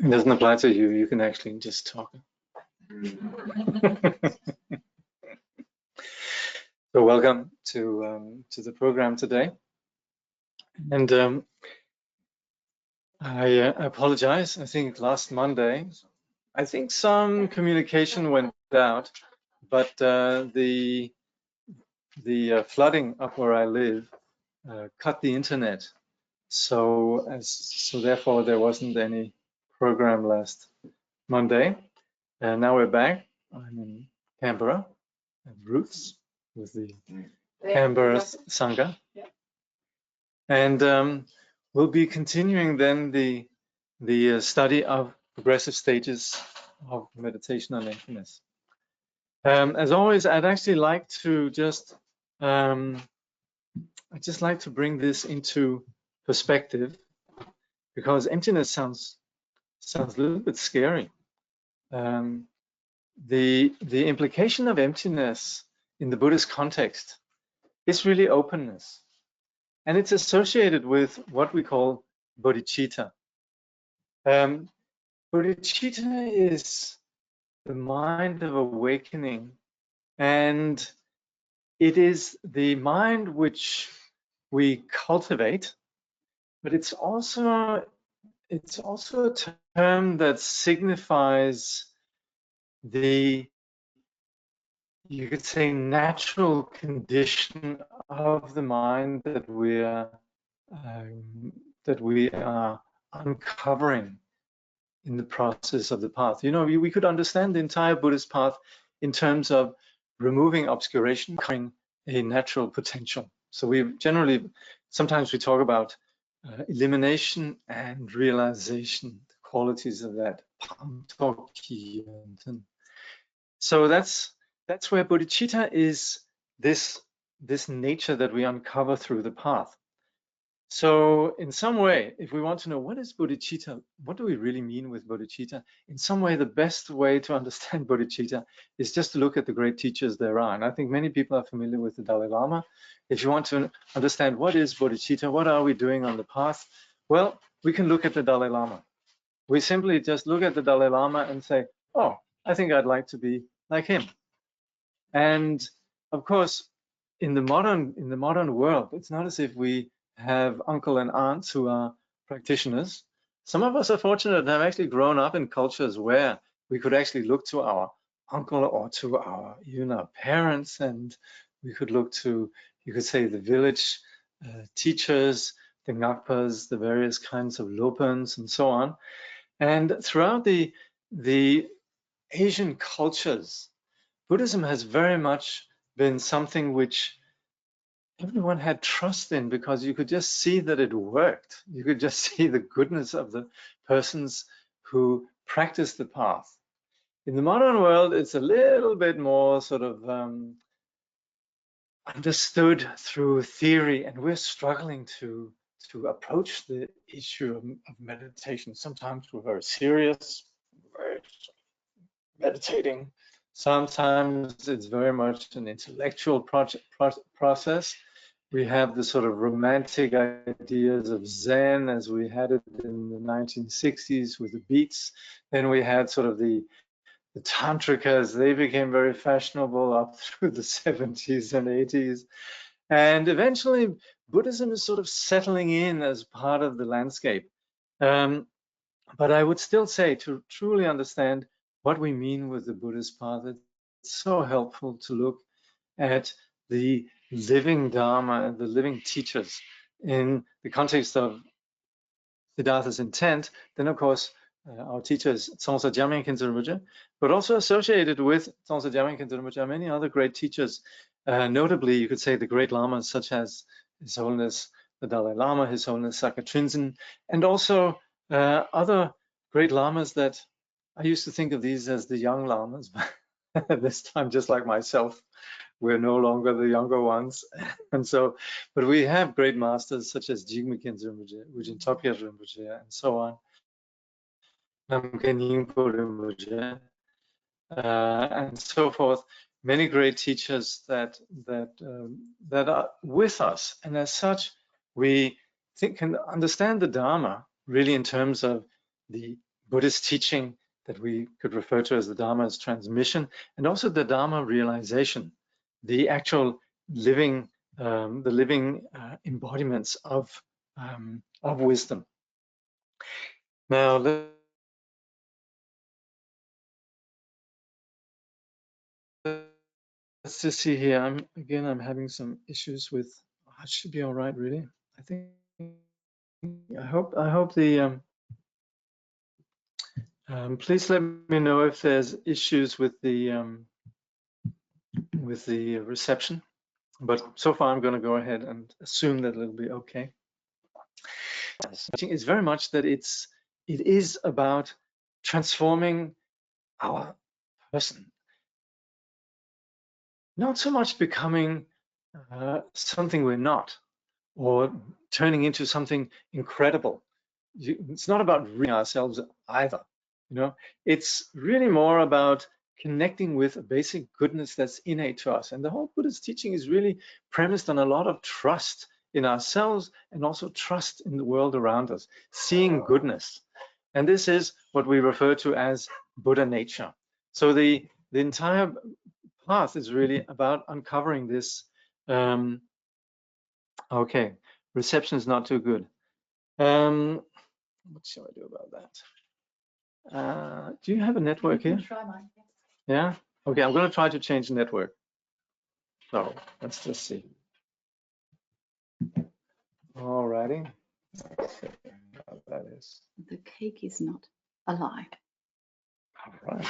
It doesn't apply to you. You can actually just talk. So welcome to the program today. And I apologize. I think last Monday, I think some communication went out, but the flooding up where I live cut the internet. So therefore there wasn't any program last Monday. And now we're back. I'm in Canberra at Roots with the Canberra Sangha. Yeah. And we'll be continuing then the study of progressive stages of meditation on emptiness. As always, I'd actually like to I'd just like to bring this into perspective, because emptiness sounds a little bit scary. The implication of emptiness in the Buddhist context is really openness, and it's associated with what we call bodhicitta. Bodhicitta is the mind of awakening, and it is the mind which we cultivate, but it's also a term that signifies the, you could say, natural condition of the mind that we are uncovering in the process of the path. You know, we could understand the entire Buddhist path in terms of removing obscuration, becoming a natural potential. So we generally, sometimes we talk about elimination and realization, the qualities of that. So that's where bodhicitta is, this nature that we uncover through the path. So in some way, if we want to know what is bodhicitta, what do we really mean with bodhicitta? In some way, the best way to understand bodhicitta is just to look at the great teachers there are. And I think many people are familiar with the Dalai Lama. If you want to understand what is bodhicitta, what are we doing on the path? Well, we can look at the Dalai Lama. We simply just look at the Dalai Lama and say, oh, I think I'd like to be like him. And of course, in the modern world, it's not as if we have uncle and aunts who are practitioners. Some of us are fortunate and have actually grown up in cultures where we could actually look to our uncle or to our parents, and we could look to, you could say, the village teachers, the ngakpas, the various kinds of lopans, and so on. And throughout the Asian cultures, Buddhism has very much been something which everyone had trust in, because you could just see that it worked. You could just see the goodness of the persons who practiced the path. In the modern world, it's a little bit more sort of understood through theory, and we're struggling to approach the issue of meditation. Sometimes we're very serious, very meditating. Sometimes it's very much an intellectual process. We have the sort of romantic ideas of Zen as we had it in the 1960s with the beats. Then we had sort of the tantrikas. They became very fashionable up through the 70s and 80s. And eventually Buddhism is sort of settling in as part of the landscape. But I would still say, to truly understand what we mean with the Buddhist path, it's so helpful to look at the living Dharma and the living teachers in the context of Siddhartha's intent. Then, of course, our teachers, Tsongsa Jamgön Kongtrul Lodrötaye, but also associated with Tsongsa Jamgön Kongtrul Lodrötaye are many other great teachers. Notably, you could say the great lamas such as His Holiness the Dalai Lama, His Holiness Sakya Trinzen, and also other great lamas that I used to think of these as the young lamas, but this time, just like myself, we're no longer the younger ones. And so, but we have great masters such as Jamgön Kongtrul Lodrötaye, Ujin Topyat Rinpoche, and so on. And so forth. Many great teachers that are with us, and as such, we can understand the Dharma really in terms of the Buddhist teaching that we could refer to as the Dharma's transmission, and also the Dharma realization, the actual living, embodiments of wisdom. Now, let's just see here. I'm having some issues with. Oh, it should be all right, really. I think. I hope the. Please let me know if there's issues with the reception. But so far, I'm going to go ahead and assume that it'll be okay. It's very much that it is about transforming our person, not so much becoming something we're not, or turning into something incredible. It's not about reading ourselves either. You know, it's really more about connecting with a basic goodness that's innate to us. And the whole Buddhist teaching is really premised on a lot of trust in ourselves and also trust in the world around us, seeing goodness. And this is what we refer to as Buddha nature. So the entire path is really about uncovering this. Okay, reception is not too good. What shall I do about that? Do you have a network here? Try mine. Yeah? Okay, I'm going to try to change the network. So let's just see. Alrighty. Let's see how that is. The cake is not alive. All right.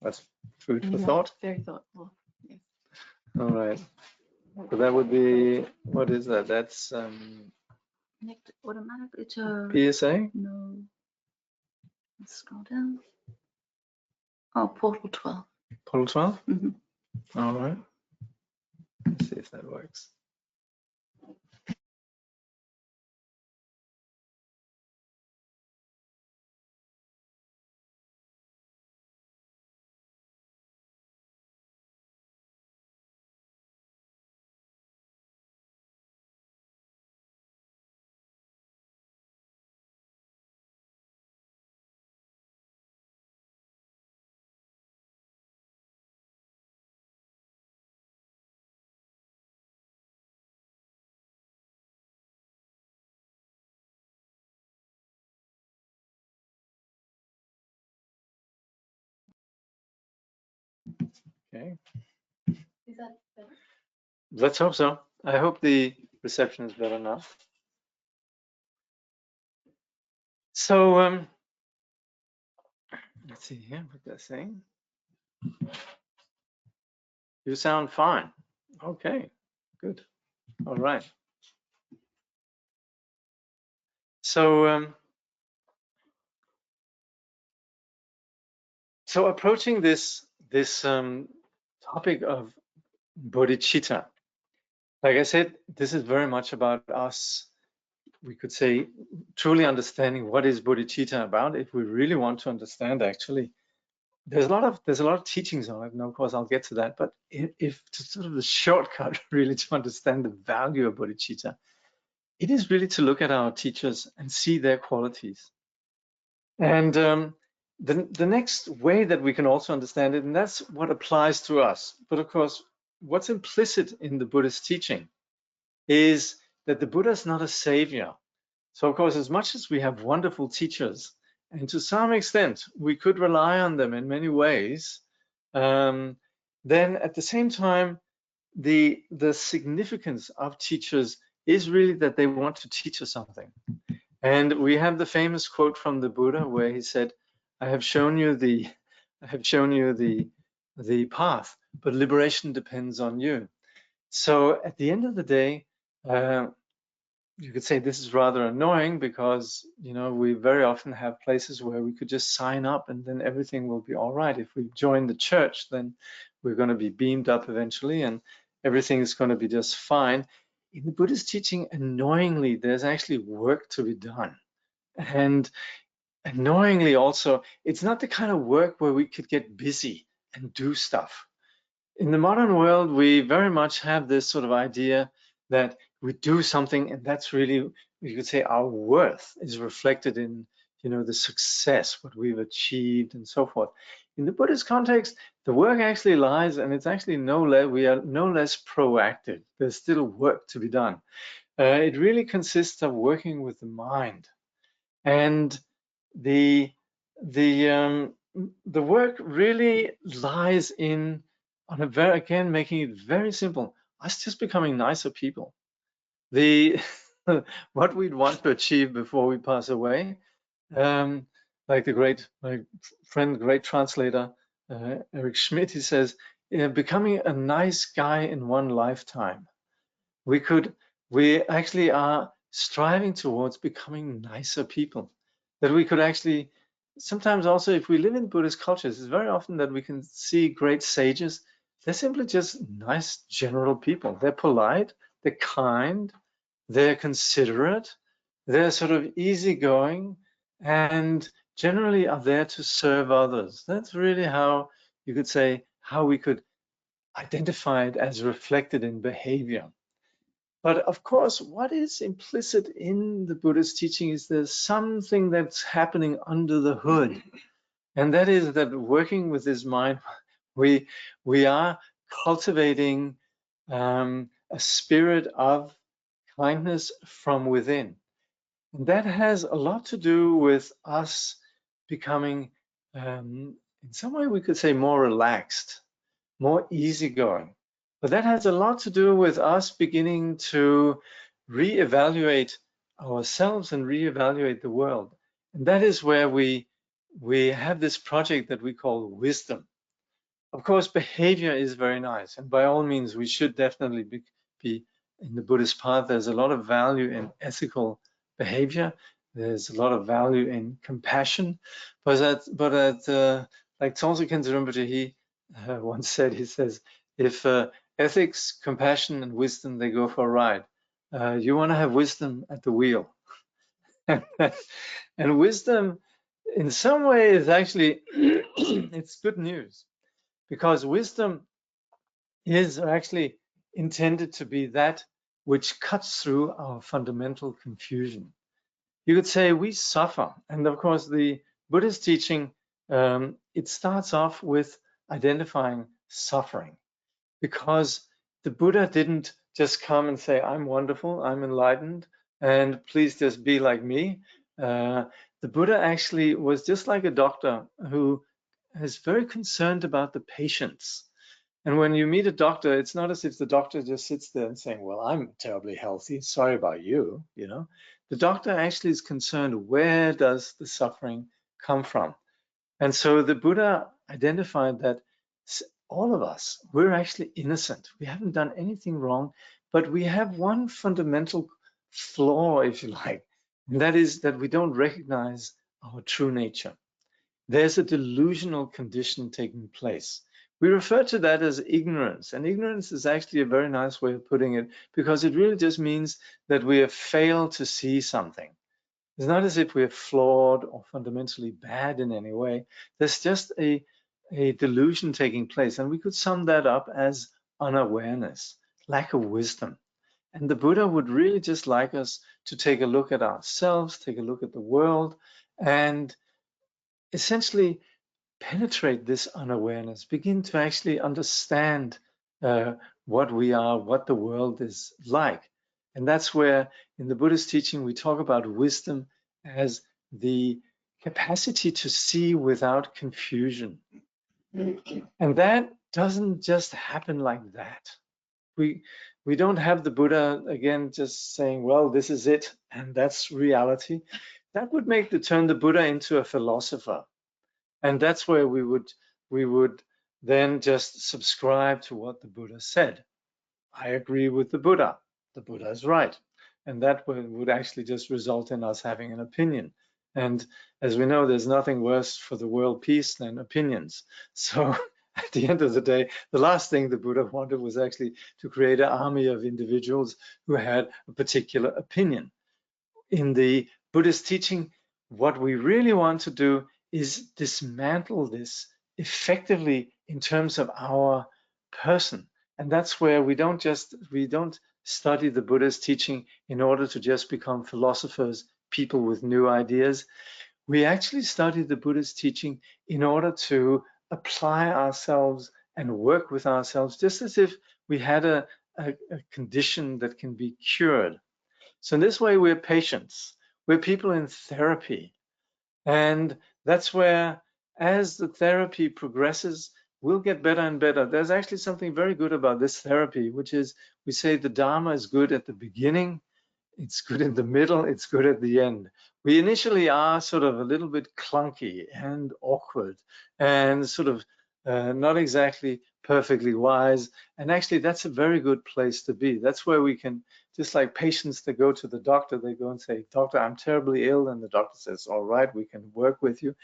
That's food for thought. Very thoughtful. Yes. All right. So that would be, what is that? That's Connect automatically to PSA? no. Let's scroll down. Oh, portal 12. Portal 12? Mm-hmm. All right. Let's see if that works. Okay. Is that better? Let's hope so. I hope the reception is better now. So let's see here what they're saying. You sound fine. Okay, good. All right. So so approaching this topic of bodhicitta, like I said, this is very much about us. We could say truly understanding what is bodhicitta about. If we really want to understand, actually, there's a lot of teachings on it, and of course I'll get to that. But if to sort of the shortcut really to understand the value of bodhicitta, it is really to look at our teachers and see their qualities. And the next way that we can also understand it, and that's what applies to us. But of course, what's implicit in the Buddhist teaching is that the Buddha is not a savior. So of course, as much as we have wonderful teachers, and to some extent we could rely on them in many ways, then at the same time, the significance of teachers is really that they want to teach us something. And we have the famous quote from the Buddha where he said, I have shown you the path, but liberation depends on you. So at the end of the day, you could say this is rather annoying because, you know, we very often have places where we could just sign up and then everything will be all right. If we join the church, then we're going to be beamed up eventually and everything is going to be just fine. In the Buddhist teaching, annoyingly, there's actually work to be done. And annoyingly also, it's not the kind of work where we could get busy and do stuff. In the modern world, we very much have this sort of idea that we do something, and that's really, you could say, our worth is reflected in, you know, the success, what we've achieved, and so forth. In the Buddhist context, the work actually lies, and it's actually we are no less proactive. There's still work to be done. It really consists of working with the mind, and the work really lies in, on a very, again, making it very simple, us just becoming nicer people. The what we'd want to achieve before we pass away, like my friend, great translator, Eric Schmidt, he says, becoming a nice guy in one lifetime. We actually are striving towards becoming nicer people. That we could actually, sometimes also, if we live in Buddhist cultures, it's very often that we can see great sages. They're simply just nice general people. They're polite, they're kind, they're considerate, they're sort of easygoing, and generally are there to serve others. That's really how you could say, how we could identify it as reflected in behavior. But of course, what is implicit in the Buddhist teaching is there's something that's happening under the hood. And that is that working with this mind, we are cultivating a spirit of kindness from within. And that has a lot to do with us becoming, in some way we could say, more relaxed, more easygoing. But that has a lot to do with us beginning to reevaluate ourselves and reevaluate the world. And that is where we have this project that we call wisdom. Of course, behavior is very nice, and by all means, we should definitely be in the Buddhist path. There's a lot of value in ethical behavior. There's a lot of value in compassion. But like Tongse Khyentse Rinpoche, he once said, he says, if ethics, compassion, and wisdom, they go for a ride, you want to have wisdom at the wheel. And wisdom, in some way, is actually, it's good news, because wisdom is actually intended to be that which cuts through our fundamental confusion. You could say we suffer, and of course the Buddhist teaching, it starts off with identifying suffering, because the Buddha didn't just come and say, I'm wonderful, I'm enlightened, and please just be like me. The Buddha actually was just like a doctor who is very concerned about the patients. And when you meet a doctor, it's not as if the doctor just sits there and saying, well, I'm terribly healthy, sorry about you, you know. The doctor actually is concerned, where does the suffering come from? And so the Buddha identified that all of us, we're actually innocent. We haven't done anything wrong, but we have one fundamental flaw, if you like, and that is that we don't recognize our true nature. There's a delusional condition taking place. We refer to that as ignorance, and ignorance is actually a very nice way of putting it, because it really just means that we have failed to see something. It's not as if we're flawed or fundamentally bad in any way. There's just a delusion taking place, and we could sum that up as unawareness, lack of wisdom. And the Buddha would really just like us to take a look at ourselves, take a look at the world, and essentially penetrate this unawareness, begin to actually understand what we are, what the world is like. And that's where in the Buddhist teaching we talk about wisdom as the capacity to see without confusion. And that doesn't just happen like that. We don't have the Buddha again just saying, well, this is it and that's reality. That would turn the Buddha into a philosopher. And that's where we would then just subscribe to what the Buddha said. I agree with the Buddha. The Buddha is right. And that would actually just result in us having an opinion. And as we know, there's nothing worse for the world peace than opinions. So at the end of the day, the last thing the Buddha wanted was actually to create an army of individuals who had a particular opinion. In the Buddhist teaching, what we really want to do is dismantle this effectively in terms of our person. And that's where we don't study the Buddha's teaching in order to just become philosophers, people with new ideas. We actually study the Buddha's teaching in order to apply ourselves and work with ourselves, just as if we had a condition that can be cured. So in this way, we're patients. We're people in therapy. And that's where, as the therapy progresses, we'll get better and better. There's actually something very good about this therapy, which is we say the Dharma is good at the beginning, it's good in the middle, it's good at the end. We initially are sort of a little bit clunky and awkward and sort of not exactly perfectly wise. And actually, that's a very good place to be. That's where we can, just like patients that go to the doctor, they go and say, "Doctor, I'm terribly ill." And the doctor says, "All right, we can work with you."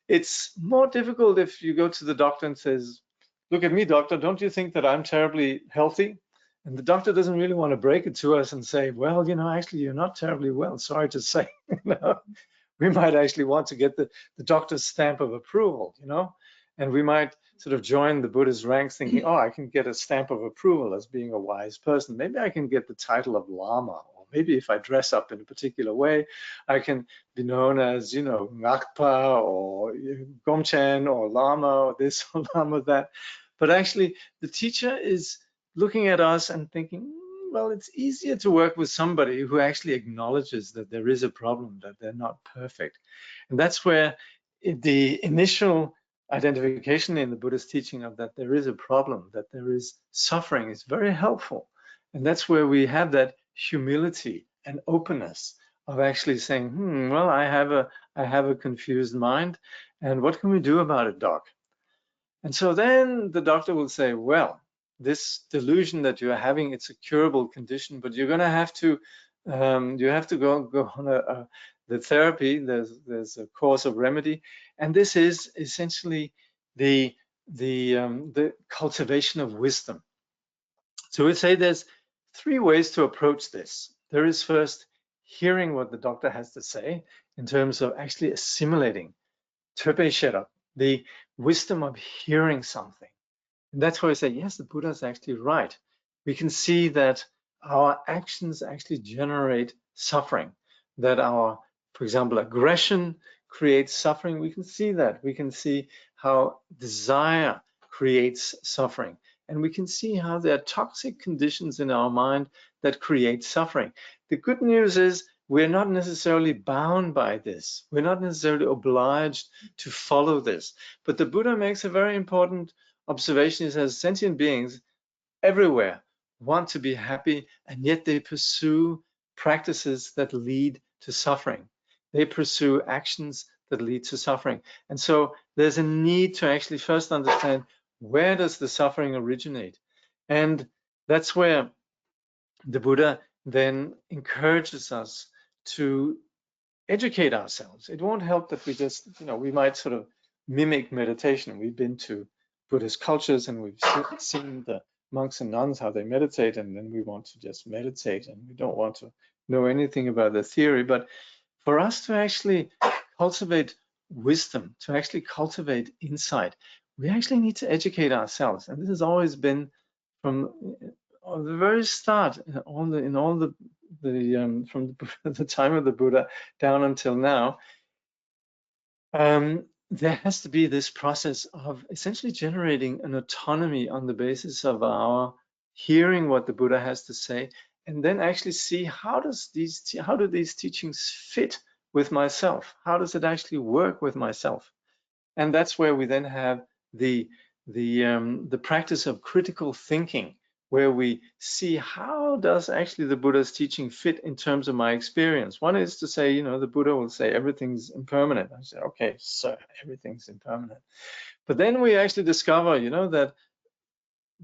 It's more difficult if you go to the doctor and says, "Look at me, doctor, don't you think that I'm terribly healthy?" And the doctor doesn't really want to break it to us and say, "Well, actually, you're not terribly well, sorry to say." We might actually want to get the doctor's stamp of approval, and we might sort of join the Buddhist ranks thinking, "Oh, I can get a stamp of approval as being a wise person. Maybe I can get the title of Lama, or maybe if I dress up in a particular way, I can be known as, Ngakpa or Gomchen or Lama or this or Lama that." But actually, the teacher is looking at us and thinking, well, it's easier to work with somebody who actually acknowledges that there is a problem, that they're not perfect. And that's where the initial identification in the Buddhist teaching of that there is a problem, that there is suffering, is very helpful. And that's where we have that humility and openness of actually saying, well, I have a confused mind, and what can we do about it, doc? And so then the doctor will say, well, this delusion that you're having, it's a curable condition, but you're going to have to go on the therapy. There's a course of remedy, and this is essentially the cultivation of wisdom. So we'd say there's 3 ways to approach this. There is first hearing what the doctor has to say in terms of actually assimilating, the wisdom of hearing something. And that's why I say, yes, the Buddha is actually right. We can see that our actions actually generate suffering, that our, for example, aggression creates suffering. We can see that. We can see how desire creates suffering. And we can see how there are toxic conditions in our mind that create suffering. The good news is we're not necessarily bound by this. We're not necessarily obliged to follow this. But the Buddha makes a very important observation. He says sentient beings everywhere want to be happy, and yet they pursue practices that lead to suffering. They pursue actions that lead to suffering. And so there's a need to actually first understand, where does the suffering originate? And that's where the Buddha then encourages us to educate ourselves. It won't help that we just, we might sort of mimic meditation. We've been to Buddhist cultures and we've seen the monks and nuns, how they meditate, and then we want to just meditate and we don't want to know anything about the theory. But for us to actually cultivate wisdom, to actually cultivate insight, we actually need to educate ourselves. And this has always been from the very start, from the time of the Buddha down until now. There has to be this process of essentially generating an autonomy on the basis of our hearing what the Buddha has to say, and then actually see how do these teachings fit with myself? How does it actually work with myself? And that's where we then have the practice of critical thinking, where we see how does actually the Buddha's teaching fit in terms of my experience. One is to say, the Buddha will say everything's impermanent. I say, okay, sir, everything's impermanent. But then we actually discover, that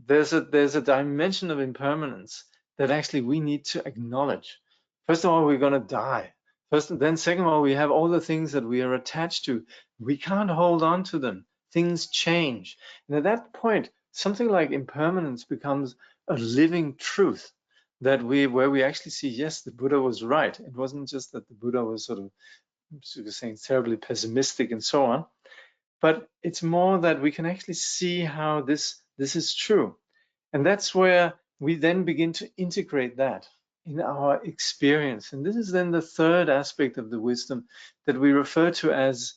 there's a dimension of impermanence that actually we need to acknowledge. First of all, we're going to die. Then second of all, we have all the things that we are attached to. We can't hold on to them. Things change. And at that point, something like impermanence becomes a living truth where we actually see, yes, the Buddha was right. It wasn't just that the Buddha was sort of saying terribly pessimistic and so on, but it's more that we can actually see how this is true. And that's where we then begin to integrate that in our experience. And this is then the third aspect of the wisdom that we refer to as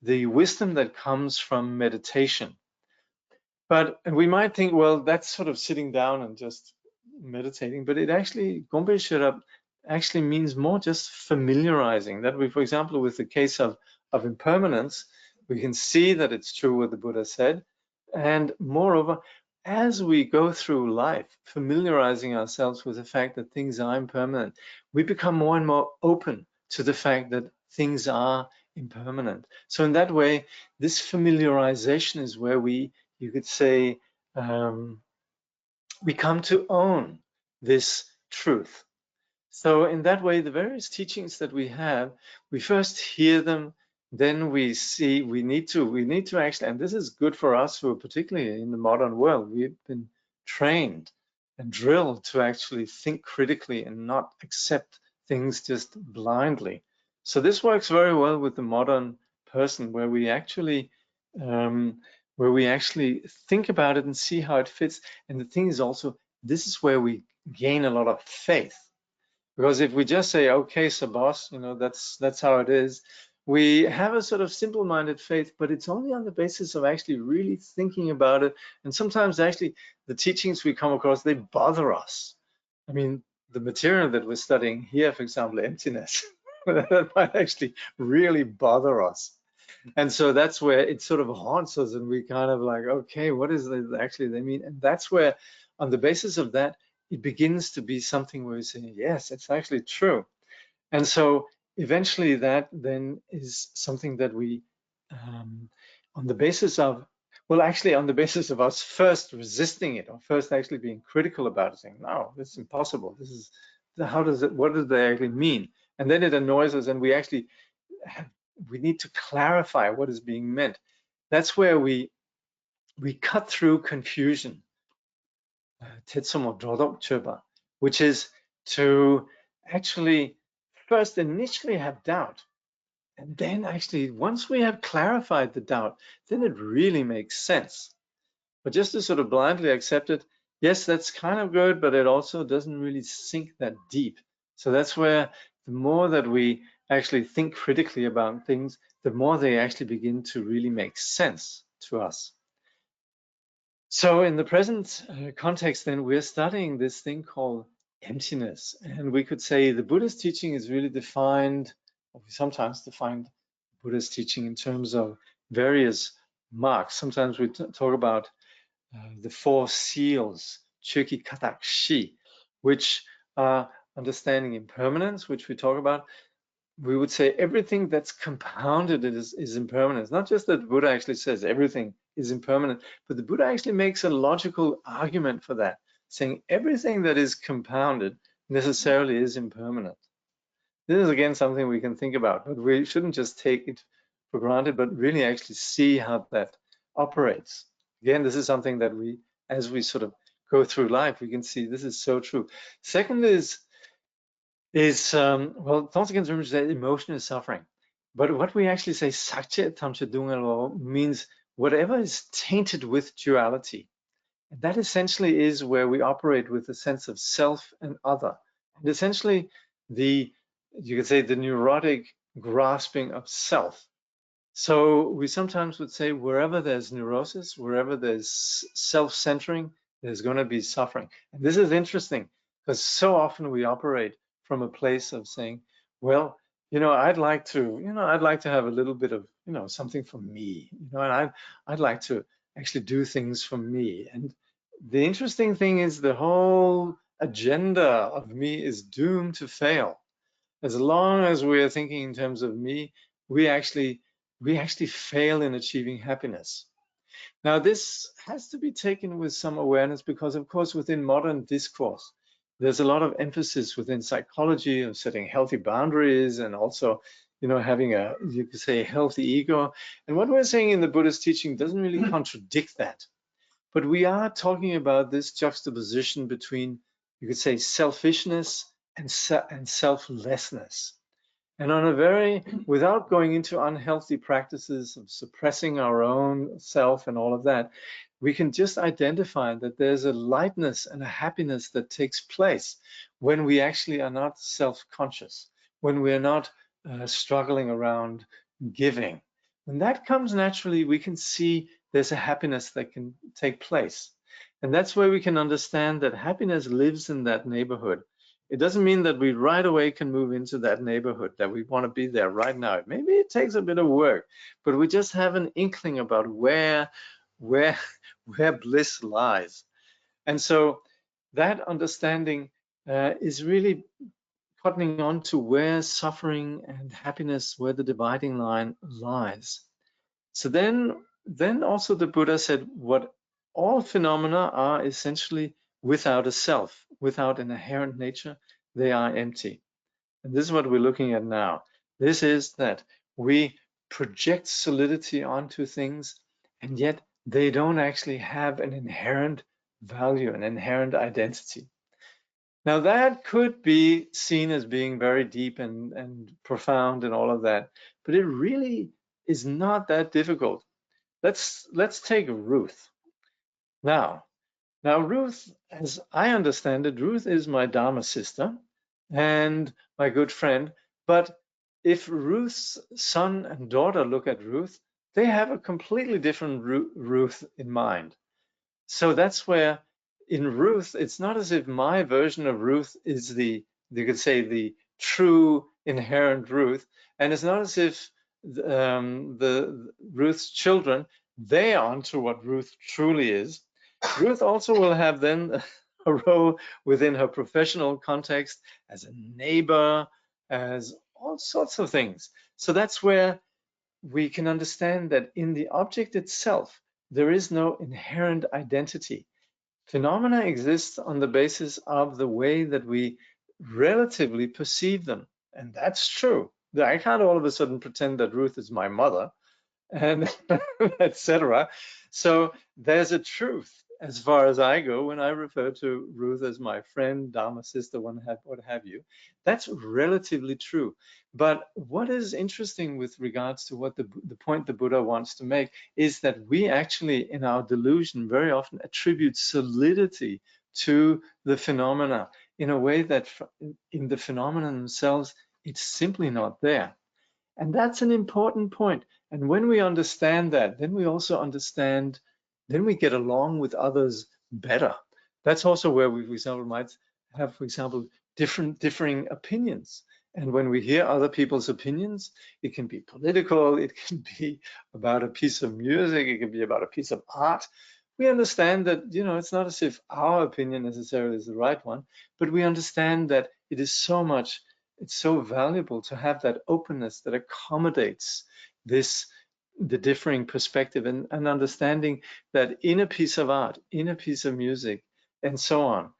the wisdom that comes from meditation. But we might think, well, that's sort of sitting down and just meditating, but it actually, Gombe Sherab actually means more just familiarizing. That we, for example, with the case of impermanence, we can see that it's true what the Buddha said. And moreover, as we go through life, familiarizing ourselves with the fact that things are impermanent, we become more and more open to the fact that things are impermanent. So in that way, this familiarization is where you could say, we come to own this truth. So in that way, the various teachings that we have, we first hear them, then we see, we need to actually, and this is good for us who are particularly in the modern world, we've been trained and drilled to actually think critically and not accept things just blindly. So this works very well with the modern person, where we actually think about it and see how it fits. And the thing is also, this is where we gain a lot of faith. Because if we just say, okay, so boss, that's how it is, we have a sort of simple-minded faith, but it's only on the basis of actually really thinking about it. And sometimes actually the teachings we come across, they bother us. I mean, the material that we're studying here, for example, emptiness, that might actually really bother us. And so that's where it sort of haunts us, and we kind of like, okay, what is it actually they mean? And that's where, on the basis of that, it begins to be something where we say, yes, it's actually true. And so eventually that then is something that we, on the basis of, well, actually on the basis of us first resisting it, or first actually being critical about it, saying, no, this is impossible. This is, what does they actually mean? And then it annoys us, and we actually we need to clarify what is being meant. That's where we cut through confusion, which is to actually first initially have doubt. And then actually, once we have clarified the doubt, then it really makes sense. But just to sort of blindly accept it, yes, that's kind of good, but it also doesn't really sink that deep. So that's where the more that we actually think critically about things, the more they actually begin to really make sense to us. So in the present context, then, we're studying this thing called emptiness. And we could say the Buddhist teaching is really defined, or we sometimes define Buddhist teaching in terms of various marks. Sometimes we talk about the four seals, Chöki Katak Shi, which are understanding impermanence, which we talk about. We would say everything that's compounded is impermanence. Not just that Buddha actually says everything is impermanent, but the Buddha actually makes a logical argument for that, saying everything that is compounded necessarily is impermanent. This is again something we can think about, but we shouldn't just take it for granted, but really actually see how that operates. Again, this is something that we, as we sort of go through life, we can see this is so true. Second is well, Tongtsen Rinpoche said emotion is suffering. But what we actually say, Sakche Tamche Dungalo, means whatever is tainted with duality. And that essentially is where we operate with a sense of self and other. And essentially, you could say the neurotic grasping of self. So we sometimes would say wherever there's neurosis, wherever there's self-centering, there's going to be suffering. And this is interesting because so often we operate from a place of saying, well, I'd like to have a little bit of, something for me, and I'd like to actually do things for me. And the interesting thing is the whole agenda of me is doomed to fail. As long as we are thinking in terms of me, we actually fail in achieving happiness. Now, this has to be taken with some awareness because, of course, within modern discourse, there's a lot of emphasis within psychology of setting healthy boundaries and also, having you could say, healthy ego. And what we're saying in the Buddhist teaching doesn't really contradict that. But we are talking about this juxtaposition between, you could say, selfishness and selflessness. And without going into unhealthy practices of suppressing our own self and all of that, we can just identify that there's a lightness and a happiness that takes place when we actually are not self-conscious, when we're not struggling around giving. When that comes naturally, we can see there's a happiness that can take place. And that's where we can understand that happiness lives in that neighborhood. It doesn't mean that we right away can move into that neighborhood, that we want to be there right now. Maybe it takes a bit of work, but we just have an inkling about where bliss lies. And so that understanding is really cottoning on to where suffering and happiness, where the dividing line lies. So then also the Buddha said what all phenomena are essentially without a self, without an inherent nature, they are empty. And this is what we're looking at now. This is that we project solidity onto things, and yet they don't actually have an inherent value, an inherent identity. Now that could be seen as being very deep and profound and all of that, but it really is not that difficult. Let's take Ruth. Now Ruth, as I understand it, Ruth is my Dharma sister and my good friend. But if Ruth's son and daughter look at Ruth, they have a completely different Ruth in mind. So that's where in Ruth, it's not as if my version of Ruth is you could say, the true inherent Ruth, and it's not as if the Ruth's children, they are onto what Ruth truly is. Ruth also will have then a role within her professional context as a neighbor, as all sorts of things. So that's where we can understand that in the object itself, there is no inherent identity. Phenomena exist on the basis of the way that we relatively perceive them. And that's true. I can't all of a sudden pretend that Ruth is my mother and etc. So there's a truth as far as I go when I refer to Ruth as my friend, Dharma sister, what have you. That's relatively true. But what is interesting with regards to what the point the Buddha wants to make is that we actually, in our delusion, very often attribute solidity to the phenomena in a way that in the phenomena themselves, it's simply not there. And that's an important point. And when we understand that, then we also understand, then we get along with others better. That's also where we, for example, might have, for example, differing opinions. And when we hear other people's opinions, it can be political, it can be about a piece of music, it can be about a piece of art. We understand that, it's not as if our opinion necessarily is the right one, but we understand that it is so much, it's so valuable to have that openness that accommodates the differing perspective and understanding that in a piece of art, in a piece of music, and so on,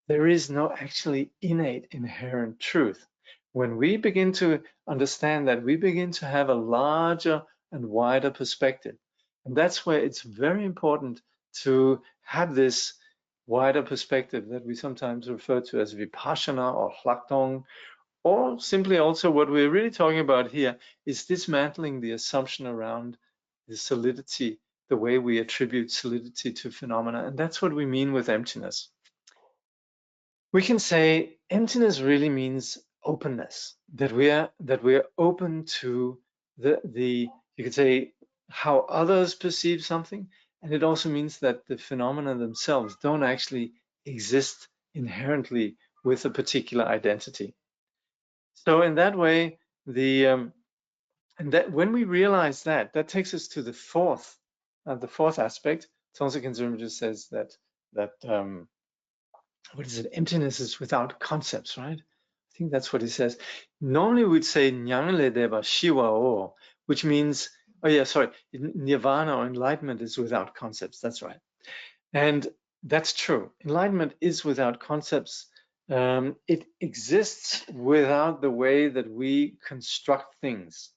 there is no actually innate inherent truth. When we begin to understand that, we begin to have a larger and wider perspective. And that's where it's very important to have this wider perspective that we sometimes refer to as vipassana or hlakdong, or simply also what we're really talking about here is dismantling the assumption around the solidity, the way we attribute solidity to phenomena. And that's what we mean with emptiness. We can say emptiness really means openness, that we are open to you could say, how others perceive something. And it also means that the phenomena themselves don't actually exist inherently with a particular identity. So in that way, and that when we realize that takes us to the fourth aspect. Tongsa Khyentse just says that what is it? Emptiness is without concepts, right? I think that's what he says. Normally we'd say Nyangle Deva Shiva O, which means, Nirvana or enlightenment is without concepts. That's right. And that's true. Enlightenment is without concepts. It exists without the way that we construct things.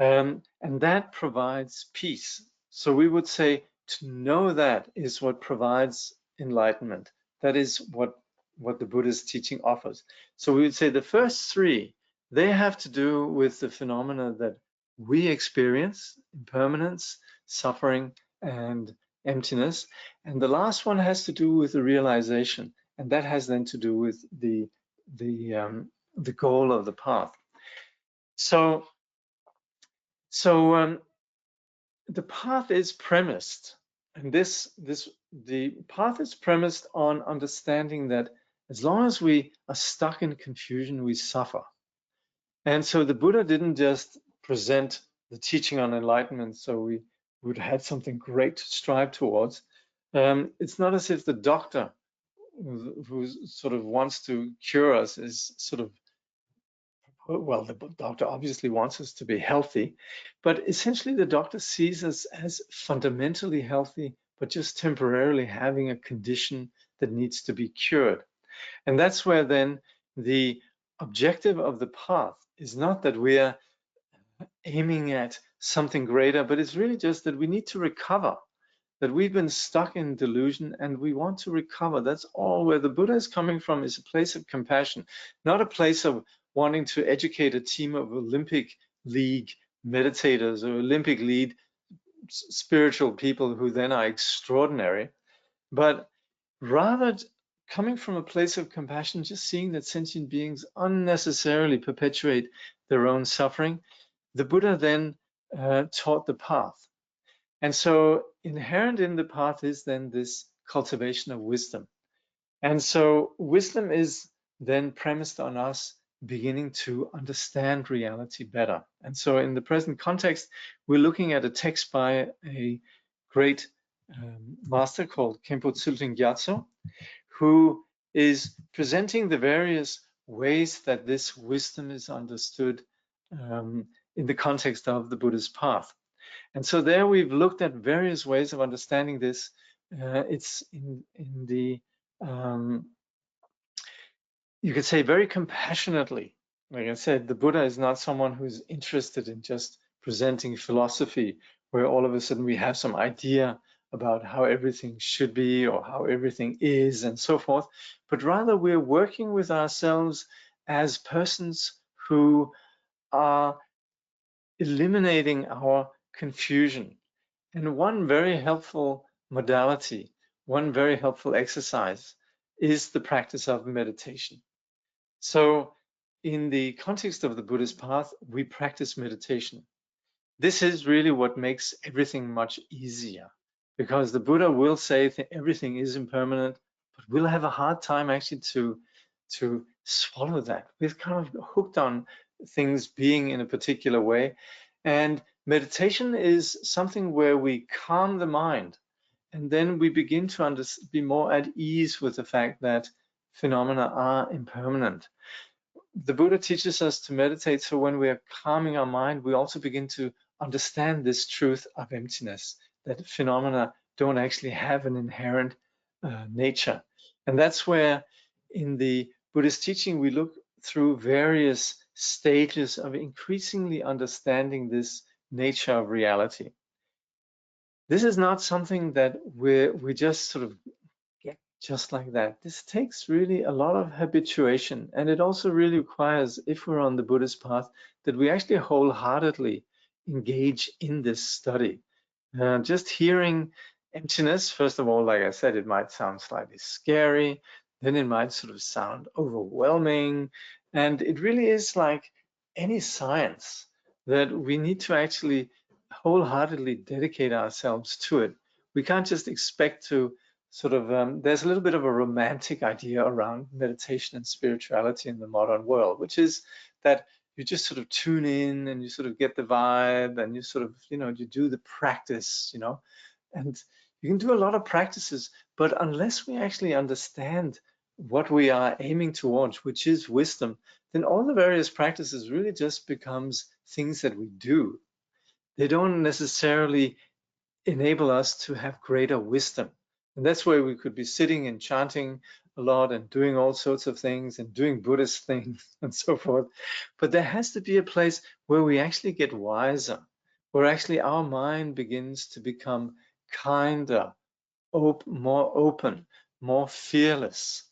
And that provides peace. So we would say to know that is what provides enlightenment. That is what the Buddhist teaching offers. So we would say the first three, they have to do with the phenomena that we experience: impermanence, suffering, and emptiness. And the last one has to do with the realization, and that has then to do with the goal of the path. So the path is premised, and the path is premised on understanding that as long as we are stuck in confusion, we suffer. And so the Buddha didn't just present the teaching on enlightenment so we would have had something great to strive towards. It's not as if the doctor who sort of wants to cure us is sort of, well, the doctor obviously wants us to be healthy, but essentially the doctor sees us as fundamentally healthy, but just temporarily having a condition that needs to be cured. And that's where then the objective of the path is not that we're aiming at something greater, but it's really just that we need to recover, that we've been stuck in delusion and we want to recover. That's all where the Buddha is coming from, is a place of compassion, not a place of wanting to educate a team of Olympic League meditators or Olympic League spiritual people who then are extraordinary, but rather coming from a place of compassion, just seeing that sentient beings unnecessarily perpetuate their own suffering. The Buddha then taught the path. And so inherent in the path is then this cultivation of wisdom. And so wisdom is then premised on us beginning to understand reality better. And so in the present context, we're looking at a text by a great master called Khenpo Tsultrim Gyamtso, who is presenting the various ways that this wisdom is understood in the context of the Buddhist path. And so there we've looked at various ways of understanding this. It's in the, you could say very compassionately. Like I said, the Buddha is not someone who's interested in just presenting philosophy where all of a sudden we have some idea about how everything should be or how everything is and so forth, but rather we're working with ourselves as persons who are eliminating our confusion. And one very helpful modality, one very helpful exercise is the practice of meditation. So in the context of the Buddhist path, we practice meditation. This is really what makes everything much easier, because the Buddha will say that everything is impermanent, but we'll have a hard time actually to swallow that. We're kind of hooked on things being in a particular way. And meditation is something where we calm the mind, and then we begin to be more at ease with the fact that phenomena are impermanent. The Buddha teaches us to meditate, so when we are calming our mind, we also begin to understand this truth of emptiness, that phenomena don't actually have an inherent nature. And that's where in the Buddhist teaching, we look through various stages of increasingly understanding this nature of reality. This is not something that we just sort of get just like that. This takes really a lot of habituation, and it also really requires, if we're on the Buddhist path, that we actually wholeheartedly engage in this study. Just hearing emptiness, first of all, like I said, it might sound slightly scary, then it might sort of sound overwhelming, and it really is like any science that we need to actually wholeheartedly dedicate ourselves to it. We can't just expect to sort of, there's a little bit of a romantic idea around meditation and spirituality in the modern world, which is that you just sort of tune in and you sort of get the vibe and you sort of, you do the practice, and you can do a lot of practices, but unless we actually understand what we are aiming towards, which is wisdom, then all the various practices really just becomes things that we do. They don't necessarily enable us to have greater wisdom. And that's where we could be sitting and chanting a lot and doing all sorts of things and doing Buddhist things and so forth. But there has to be a place where we actually get wiser, where actually our mind begins to become kinder, more open, more fearless,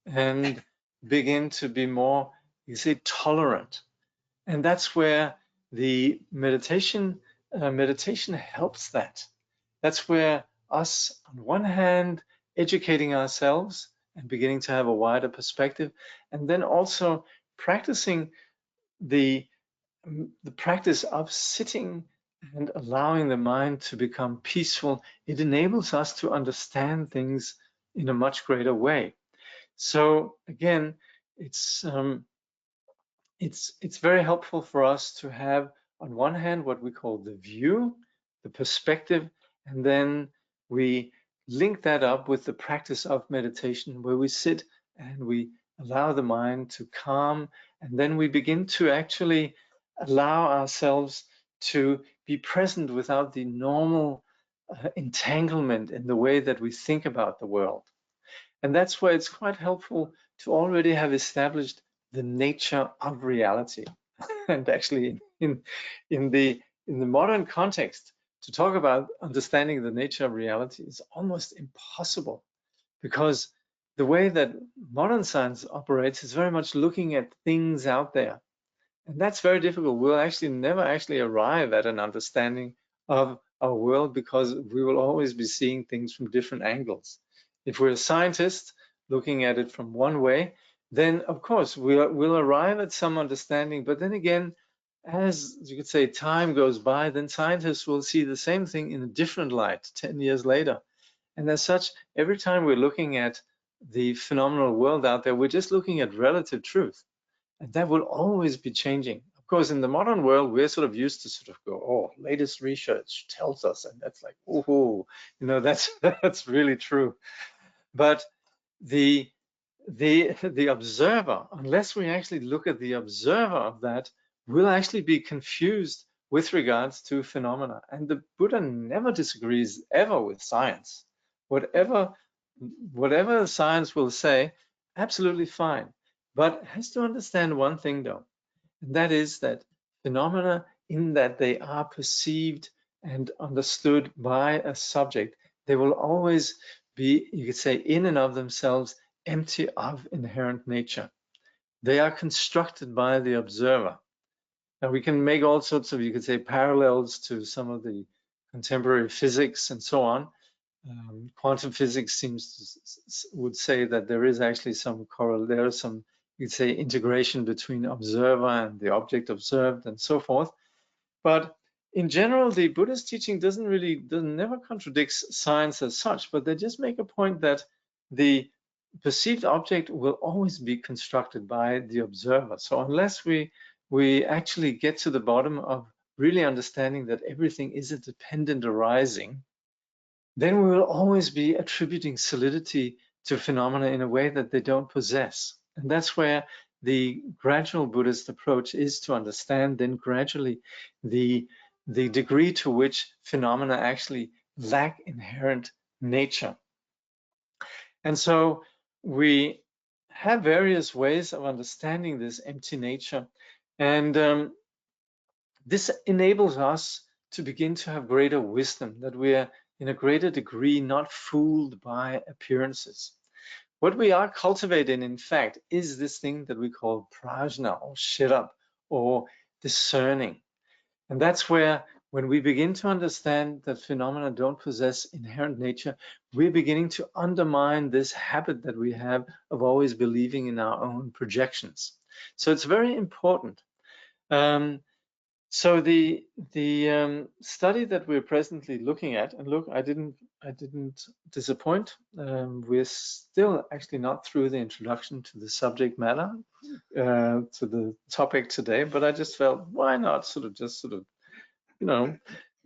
and begin to be more, tolerant. And that's where the meditation helps that. That's where us, on one hand, educating ourselves and beginning to have a wider perspective, and then also practicing the practice of sitting and allowing the mind to become peaceful. It enables us to understand things in a much greater way. So again, it's very helpful for us to have, on one hand, what we call the view, the perspective, and then we link that up with the practice of meditation, where we sit and we allow the mind to calm, and then we begin to actually allow ourselves to be present without the normal entanglement in the way that we think about the world. And that's where it's quite helpful to already have established the nature of reality. And actually, in the modern context, to talk about understanding the nature of reality is almost impossible, because the way that modern science operates is very much looking at things out there. And that's very difficult. We'll actually never actually arrive at an understanding of our world, because we will always be seeing things from different angles. If we're a scientist looking at it from one way, then of course we'll arrive at some understanding. But then again, as you could say, time goes by, then scientists will see the same thing in a different light 10 years later. And as such, every time we're looking at the phenomenal world out there, we're just looking at relative truth. And that will always be changing. Of course, in the modern world, we're sort of used to sort of go, oh, latest research tells us, and that's like, oh, you know, that's really true. But the observer, unless we actually look at the observer of that, will actually be confused with regards to phenomena. And the Buddha never disagrees ever with science. Whatever science will say, absolutely fine. But has to understand one thing though, and that is that phenomena, in that they are perceived and understood by a subject, they will always be, you could say, in and of themselves, empty of inherent nature. They are constructed by the observer. Now we can make all sorts of, you could say, parallels to some of the contemporary physics and so on. Quantum physics would say that there is actually some you'd say, integration between observer and the object observed and so forth. But in general, the Buddhist teaching never contradicts science as such, but they just make a point that the perceived object will always be constructed by the observer. So unless we actually get to the bottom of really understanding that everything is a dependent arising, then we will always be attributing solidity to phenomena in a way that they don't possess. And that's where the gradual Buddhist approach is to understand then gradually the degree to which phenomena actually lack inherent nature. And so we have various ways of understanding this empty nature. And this enables us to begin to have greater wisdom, that we are in a greater degree not fooled by appearances. What we are cultivating, in fact, is this thing that we call prajna, or shirab, or discerning. And that's where, when we begin to understand that phenomena don't possess inherent nature, we're beginning to undermine this habit that we have of always believing in our own projections. So it's very important. So the study that we're presently looking at, and look, I didn't disappoint. We're still actually not through the introduction to the subject matter, to the topic today, but I just felt, why not sort of you know,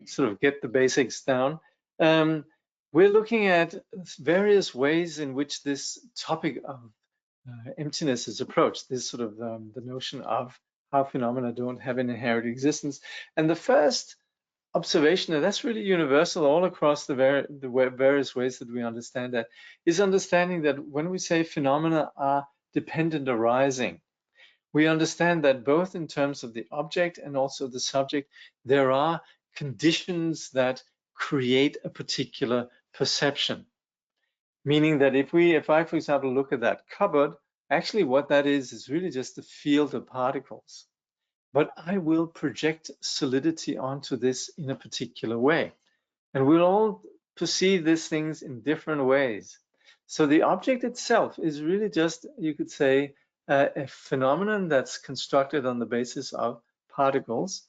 sort of get the basics down. We're looking at various ways in which this topic of emptiness is approached, this sort of the notion of how phenomena don't have an inherent existence. And the first observation, and that's really universal all across the various ways that we understand that, is understanding that when we say phenomena are dependent arising, we understand that both in terms of the object and also the subject, there are conditions that create a particular perception. Meaning that if I, for example, look at that cupboard, actually what that is really just a field of particles. But I will project solidity onto this in a particular way. And we'll all perceive these things in different ways. So the object itself is really just, you could say, a phenomenon that's constructed on the basis of particles.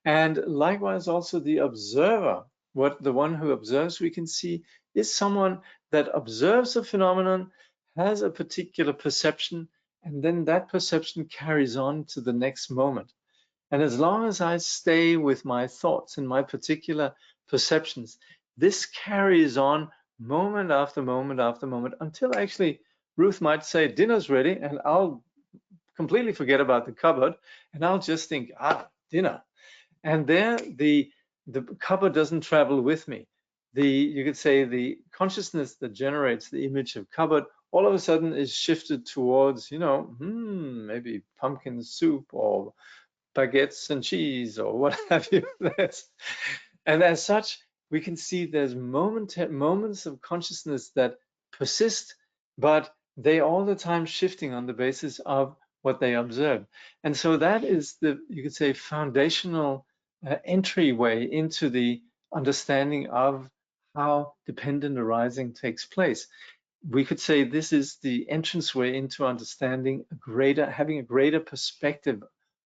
And likewise also the observer, the one who observes, we can see, is someone that observes a phenomenon, has a particular perception, and then that perception carries on to the next moment. And as long as I stay with my thoughts and my particular perceptions, this carries on moment after moment after moment until actually Ruth might say dinner's ready, and I'll completely forget about the cupboard and I'll just think, dinner. And there the cupboard doesn't travel with me. You could say the consciousness that generates the image of cupboard all of a sudden is shifted towards, maybe pumpkin soup or baguettes and cheese or what have you. And as such, we can see there's moments of consciousness that persist, but they all the time shifting on the basis of what they observe. And so that is you could say, foundational entryway into the understanding of how dependent arising takes place. We could say this is the entranceway into understanding having a greater perspective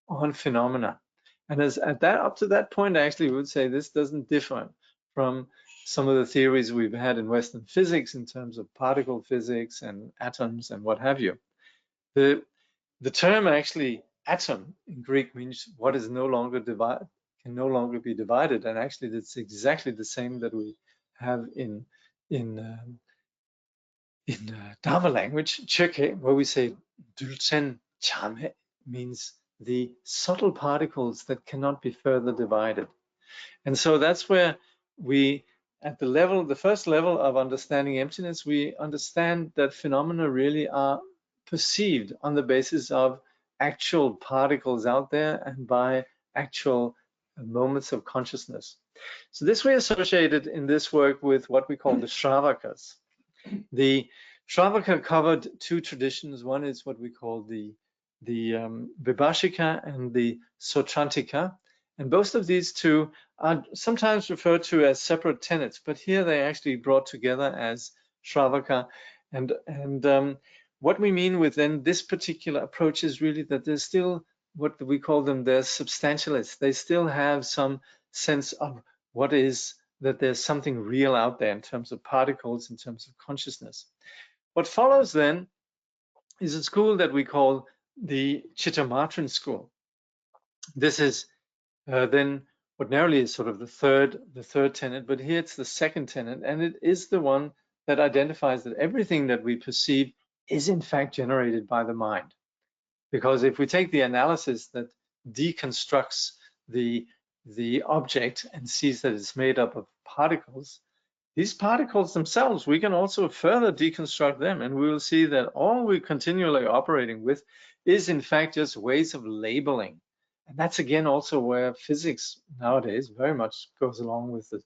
on phenomena. And up to that point, actually, we would say this doesn't differ from some of the theories we've had in Western physics in terms of particle physics and atoms and what have you. The term actually atom in Greek means what is no longer can no longer be divided, and actually that's exactly the same that we have in Dharma language, Cheke, where we say Dulcen Chame, means the subtle particles that cannot be further divided. And so that's where we, at the first level of understanding emptiness, we understand that phenomena really are perceived on the basis of actual particles out there and by actual moments of consciousness. So this we associated in this work with what we call the Shravakas. The Shravaka covered two traditions. One is what we call the Vibhashika and the Sautrantika. And both of these two are sometimes referred to as separate tenets, but here they actually brought together as Shravaka. And what we mean with then this particular approach is really that there's still what we call them, they're substantialists. They still have some sense of what is that there's something real out there in terms of particles, in terms of consciousness. What follows then is a school that we call the Chittamatran school. This is then ordinarily is sort of the third tenet, but here it's the second tenet, and it is the one that identifies that everything that we perceive is in fact generated by the mind. Because if we take the analysis that deconstructs the object and sees that it's made up of particles, these particles themselves, we can also further deconstruct them, and we will see that all we're continually operating with is in fact just ways of labeling. And that's again also where physics nowadays very much goes along with the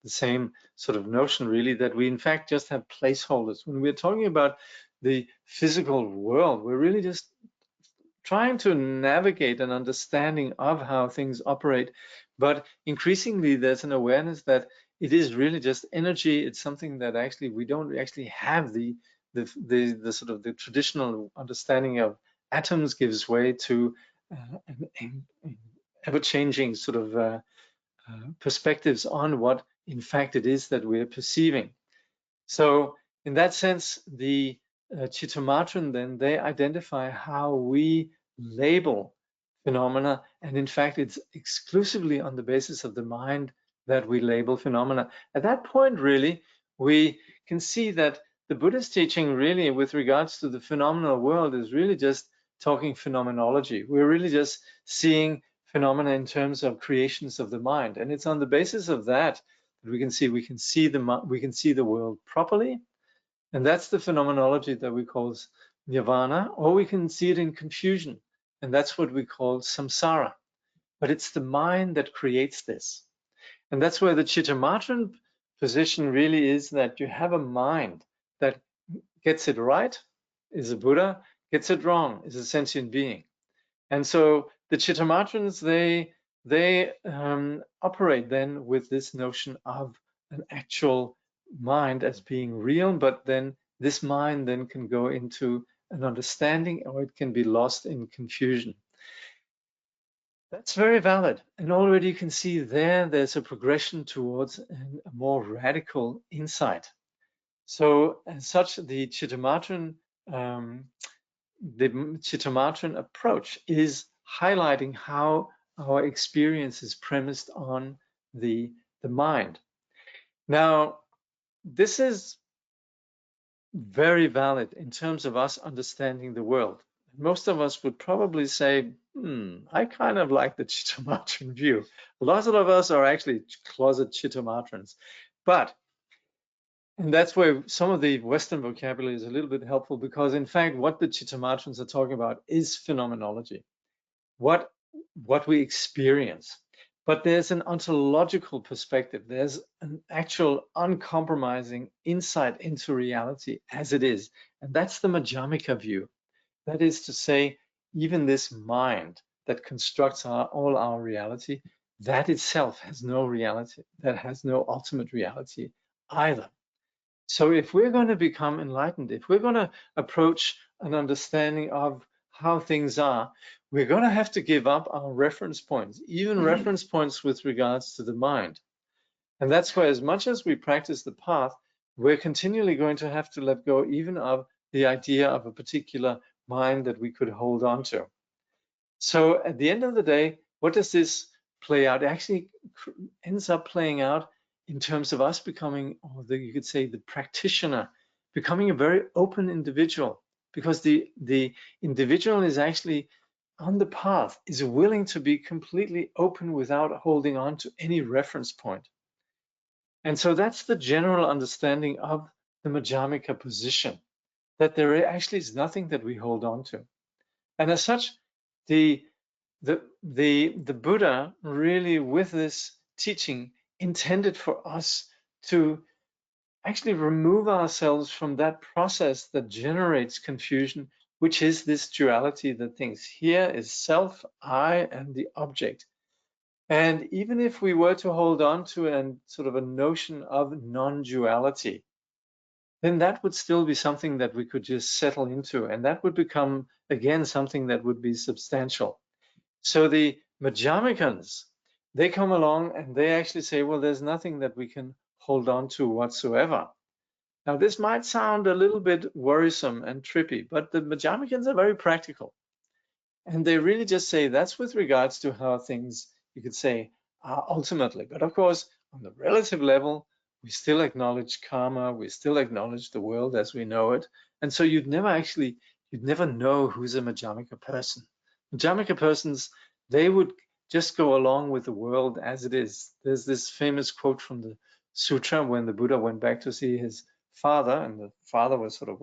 same sort of notion, really, that we in fact just have placeholders. When we're talking about the physical world, we're really just trying to navigate an understanding of how things operate, but increasingly there's an awareness that it is really just energy. It's something that actually we don't actually have the sort of the traditional understanding of atoms gives way to an ever-changing sort of perspectives on what in fact it is that we're perceiving. So in that sense, the Chittamatran then, they identify how we label phenomena, and in fact it's exclusively on the basis of the mind that we label phenomena. At that point, really, we can see that the Buddhist teaching really with regards to the phenomenal world is really just talking phenomenology. We're really just seeing phenomena in terms of creations of the mind, and it's on the basis of that we can see the world properly, and that's the phenomenology that we call nirvana, or we can see it in confusion, and that's what we call samsara. But it's the mind that creates this, and that's where the Chittamatran position really is, that you have a mind that gets it right, is a Buddha, gets it wrong, is a sentient being. And so the Chittamatrans, they operate then with this notion of an actual mind as being real, but then this mind then can go into an understanding, or it can be lost in confusion. That's very valid. And already you can see there's a progression towards a more radical insight. So as such, the Chittamatra approach is highlighting how our experience is premised on the mind. Now, this is very valid in terms of us understanding the world. Most of us would probably say, I kind of like the Chittamatran view. Lots of us are actually closet Chittamatrans. And that's where some of the Western vocabulary is a little bit helpful, because in fact, what the Chittamatrans are talking about is phenomenology, what we experience. But there's an ontological perspective. There's an actual uncompromising insight into reality as it is. And that's the Madhyamika view. That is to say, even this mind that constructs all our reality, that itself has no reality, that has no ultimate reality either. So if we're going to become enlightened, if we're going to approach an understanding of how things are, we're going to have to give up our reference points, even reference points with regards to the mind. And that's why, as much as we practice the path, we're continually going to have to let go even of the idea of a particular mind that we could hold on to. So at the end of the day, what does this play out? It actually ends up playing out in terms of us becoming, or you could say, the practitioner, becoming a very open individual, because the individual is actually on the path, is willing to be completely open without holding on to any reference point. And so that's the general understanding of the Madhyamika position, that there actually is nothing that we hold on to. And as such, the Buddha really, with this teaching, intended for us to actually remove ourselves from that process that generates confusion, which is this duality that thinks here is self, I, and the object. And even if we were to hold on to a sort of a notion of non-duality, then that would still be something that we could just settle into, and that would become, again, something that would be substantial. So the Madhyamikans, they come along and they actually say, well, there's nothing that we can hold on to whatsoever. Now, this might sound a little bit worrisome and trippy, but the Madhyamikans are very practical. And they really just say that's with regards to how things, you could say, are ultimately. But of course, on the relative level, we still acknowledge karma, we still acknowledge the world as we know it. And so you'd never know who's a Madhyamika person. Madhyamika persons, they would just go along with the world as it is. There's this famous quote from the sutra when the Buddha went back to see his father, and the father was sort of,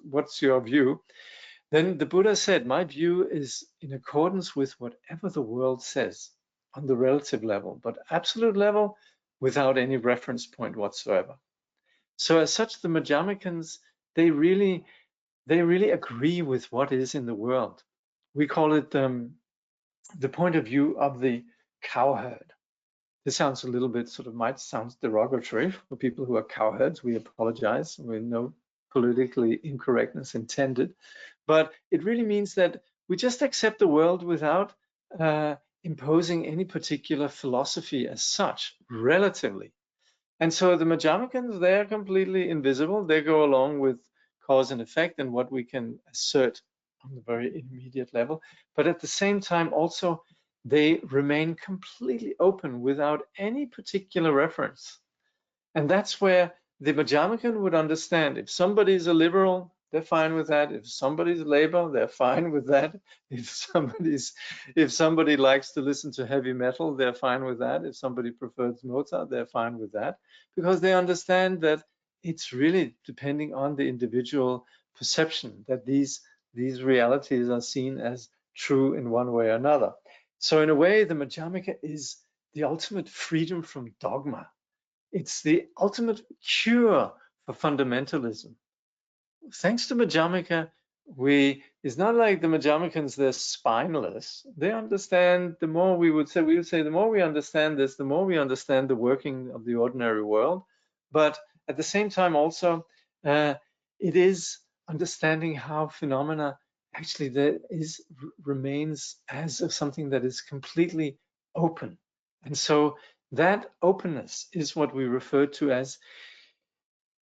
what's your view? Then the Buddha said, my view is in accordance with whatever the world says on the relative level, but absolute level without any reference point whatsoever. So as such, the Madhyamikans, they really agree with what is in the world. We call it the point of view of the cowherd. This sounds a little bit might sound derogatory for people who are cowherds. We apologize. We know politically incorrectness intended. But it really means that we just accept the world without imposing any particular philosophy as such, relatively. And so the Madhyamikans, they're completely invisible. They go along with cause and effect and what we can assert on the very immediate level. But at the same time, also, they remain completely open without any particular reference. And that's where the Madhyamikan would understand. If somebody's a liberal, they're fine with that. If somebody's labor, they're fine with that. If somebody likes to listen to heavy metal, they're fine with that. If somebody prefers Mozart, they're fine with that, because they understand that it's really depending on the individual perception that these realities are seen as true in one way or another. So in a way, the Madhyamika is the ultimate freedom from dogma. It's the ultimate cure for fundamentalism. Thanks to Madhyamika, it's not like the Madhyamikans, they're spineless. They understand, the more we would say, the more we understand this, the more we understand the working of the ordinary world. But at the same time also, it is understanding how phenomena actually remains as something that is completely open. And so that openness is what we refer to as,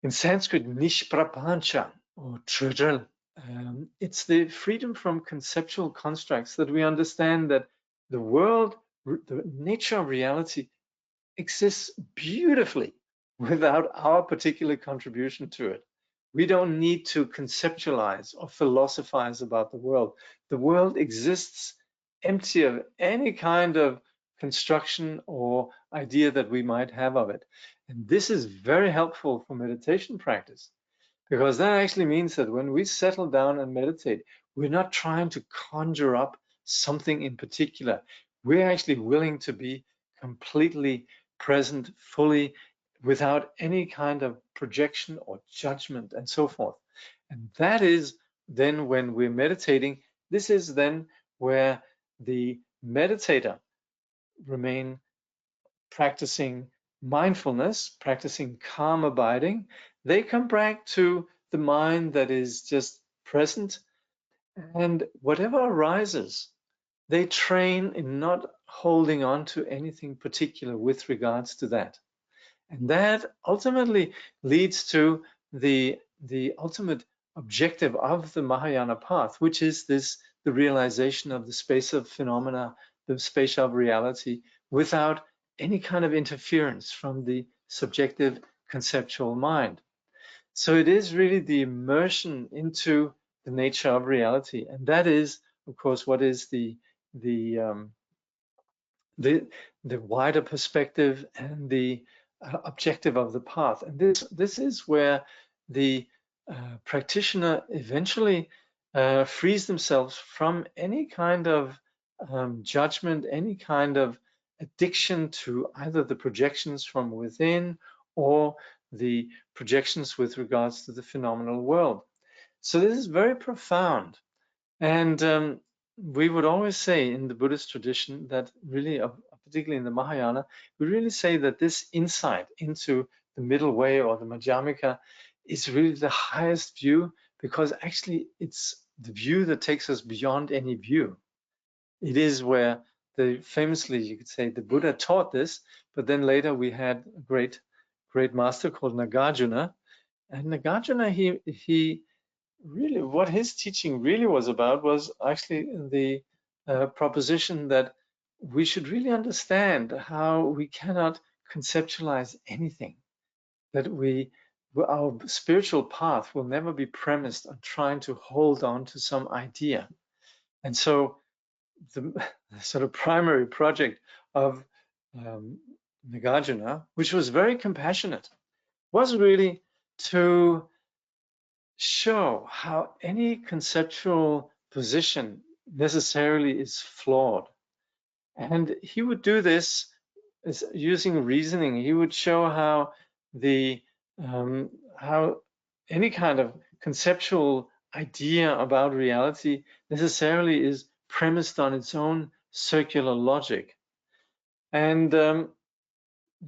in Sanskrit, nishprapancha, or tridral. It's the freedom from conceptual constructs, that we understand that the world, the nature of reality, exists beautifully without our particular contribution to it. We don't need to conceptualize or philosophize about the world. The world exists empty of any kind of construction or idea that we might have of it. And this is very helpful for meditation practice, because that actually means that when we settle down and meditate, we're not trying to conjure up something in particular. We're actually willing to be completely present, fully, without any kind of projection or judgment and so forth. And that is then, when we're meditating, this is then where the meditator remain practicing mindfulness, practicing calm abiding. They come back to the mind that is just present, and whatever arises, they train in not holding on to anything particular with regards to that. And that ultimately leads to the ultimate objective of the Mahayana path, which is the realization of the space of phenomena, the space of reality, without any kind of interference from the subjective conceptual mind. So it is really the immersion into the nature of reality, and that is, of course, what is the wider perspective and the objective of the path. And this is where the practitioner eventually frees themselves from any kind of judgment, any kind of addiction to either the projections from within or the projections with regards to the phenomenal world. So this is very profound. And we would always say in the Buddhist tradition that really, particularly in the Mahayana, we really say that this insight into the middle way, or the Madhyamika, is really the highest view, because actually it's the view that takes us beyond any view. It is where famously, you could say, the Buddha taught this, but then later we had a great master called Nagarjuna. And Nagarjuna, he really, what his teaching really was about was actually the proposition that we should really understand how we cannot conceptualize anything, that our spiritual path will never be premised on trying to hold on to some idea. And so the sort of primary project of Nagarjuna, which was very compassionate, was really to show how any conceptual position necessarily is flawed. And he would do this using reasoning. He would show how how any kind of conceptual idea about reality necessarily is premised on its own circular logic. And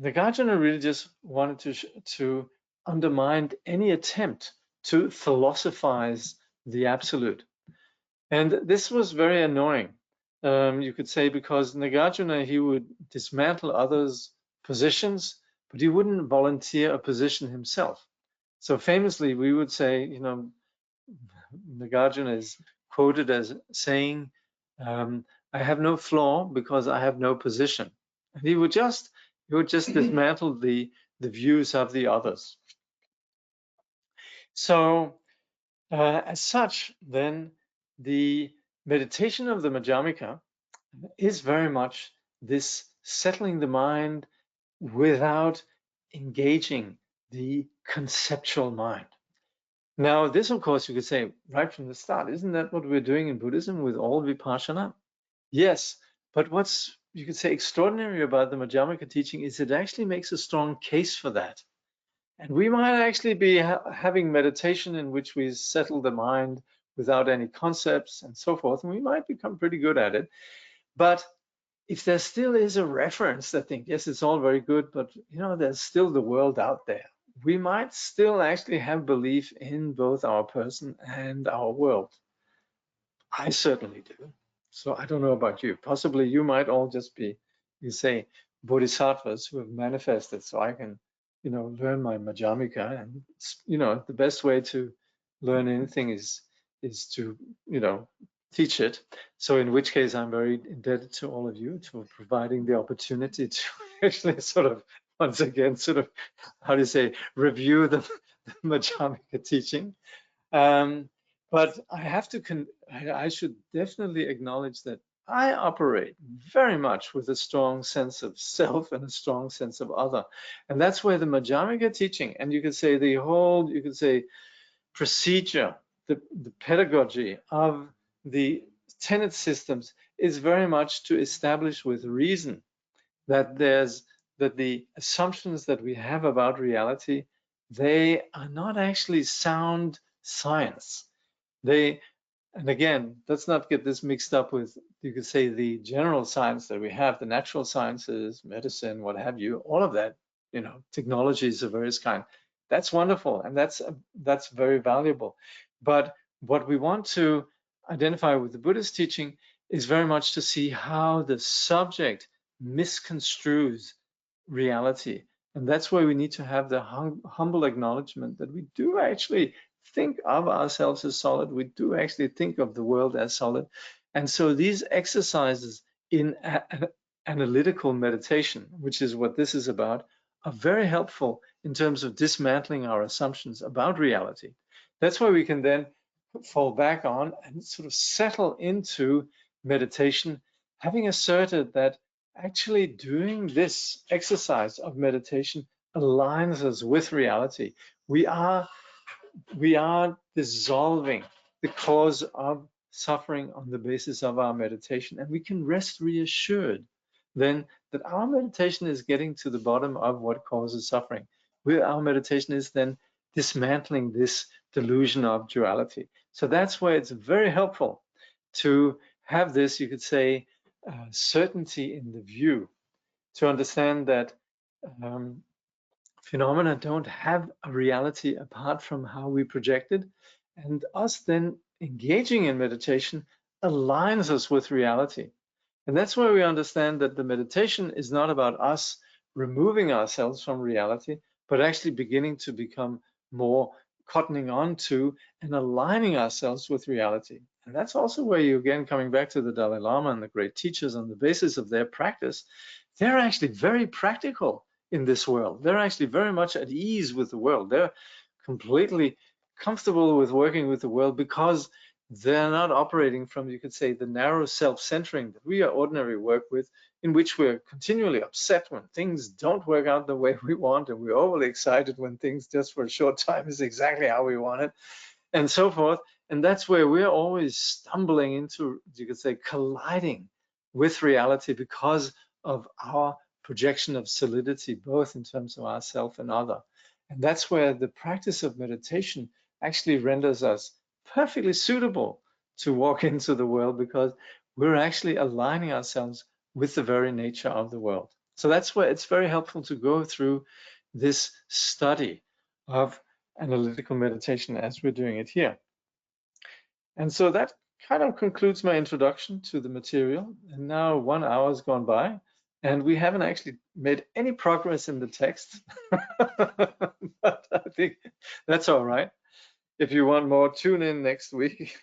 Nagarjuna really just wanted to undermine any attempt to philosophize the absolute. And this was very annoying, you could say, because Nagarjuna, he would dismantle others' positions, but he wouldn't volunteer a position himself. So famously, we would say, Nagarjuna is quoted as saying, I have no flaw because I have no position. And he would just dismantle the views of the others. So as such, then, the meditation of the Madhyamika is very much this settling the mind without engaging the conceptual mind. Now, this, of course, you could say right from the start, isn't that what we're doing in Buddhism with all Vipassana? Yes, but what's, you could say, extraordinary about the Madhyamika teaching is it actually makes a strong case for that. And we might actually be having meditation in which we settle the mind without any concepts and so forth, and we might become pretty good at it. But if there still is a reference that thinks, yes, it's all very good, but there's still the world out there. we might still actually have belief in both our person and our world. I certainly do. So I don't know about you. Possibly you might all just be, you say, bodhisattvas who have manifested so I can, learn my Madhyamika. And, the best way to learn anything is to, teach it. So in which case I'm very indebted to all of you for providing the opportunity to actually sort of, once again, sort of, how do you say, review the Madhyamika teaching. But I have to, I should definitely acknowledge that I operate very much with a strong sense of self and a strong sense of other. And that's where the Madhyamika teaching, and you could say the whole, you could say procedure, the pedagogy of the tenet systems is very much to establish with reason that the assumptions that we have about reality, they are not actually sound science. And again, let's not get this mixed up with, you could say, the general science that we have, the natural sciences, medicine, what have you, all of that, technologies of various kind. That's wonderful, and that's very valuable. But what we want to identify with the Buddhist teaching is very much to see how the subject misconstrues reality. And that's where we need to have the humble acknowledgement that we do actually think of ourselves as solid. We do actually think of the world as solid. And so these exercises in analytical meditation, which is what this is about, are very helpful in terms of dismantling our assumptions about reality. That's why we can then fall back on and sort of settle into meditation, having asserted that actually doing this exercise of meditation aligns us with reality. We are dissolving the cause of suffering on the basis of our meditation, and we can rest reassured then that our meditation is getting to the bottom of what causes suffering. Our meditation is then dismantling this delusion of duality. So that's where it's very helpful to have this, you could say, certainty in the view, to understand that phenomena don't have a reality apart from how we project it, and us then engaging in meditation aligns us with reality. And that's where we understand that the meditation is not about us removing ourselves from reality, but actually beginning to become more cottoning on to and aligning ourselves with reality. And that's also where you, again, coming back to the Dalai Lama and the great teachers, on the basis of their practice, they're actually very practical in this world. They're actually very much at ease with the world. They're completely comfortable with working with the world because they're not operating from, you could say, the narrow self-centering that we ordinarily work with, in which we're continually upset when things don't work out the way we want, and we're overly excited when things just for a short time is exactly how we want it, and so forth. And that's where we're always stumbling into, you could say, colliding with reality because of our projection of solidity, both in terms of ourself and other. And that's where the practice of meditation actually renders us perfectly suitable to walk into the world, because we're actually aligning ourselves with the very nature of the world. So that's where it's very helpful to go through this study of analytical meditation as we're doing it here. And so that kind of concludes my introduction to the material. And now 1 hour has gone by, and we haven't actually made any progress in the text. But I think that's all right. If you want more, tune in next week.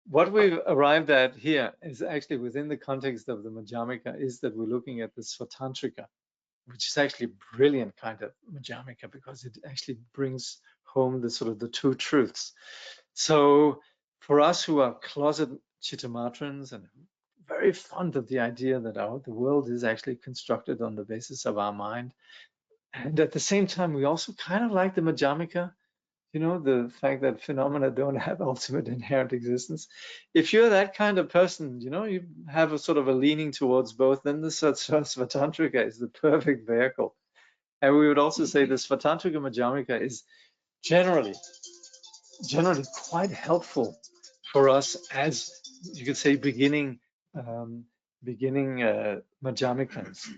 What we've arrived at here is actually within the context of the Madhyamika, is that we're looking at the Svatantrika, which is actually a brilliant kind of Madhyamika, because it actually brings home the sort of the two truths. So for us who are closet Chittamatrans and very fond of the idea that the world is actually constructed on the basis of our mind, and at the same time we also kind of like the Madhyamika, the fact that phenomena don't have ultimate inherent existence. If you're that kind of person, you have a sort of a leaning towards both, then the Svatantrika is the perfect vehicle. And we would also say the Svatantrika Madhyamika is generally quite helpful for us as, you could say, beginning Madhyamikans.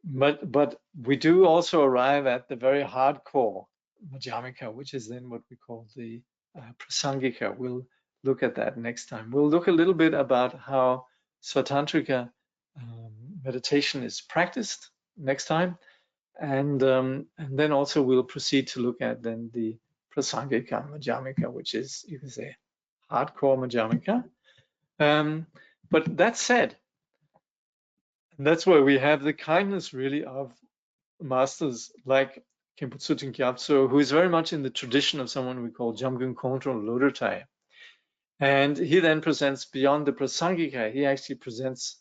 But we do also arrive at the very hardcore Madhyamika, which is then what we call the Prasangika. We'll look at that next time. We'll look a little bit about how Svatantrika meditation is practiced next time, and then also we'll proceed to look at then the Prasangika Madhyamika, which is, you can say, hardcore Madhyamika. But that said, that's where we have the kindness really of masters like Khenpo Tsultrim Gyamtso, who is very much in the tradition of someone we call Jamgön Kongtrul Lodrötaye. And he then presents beyond the Prasangika, he actually presents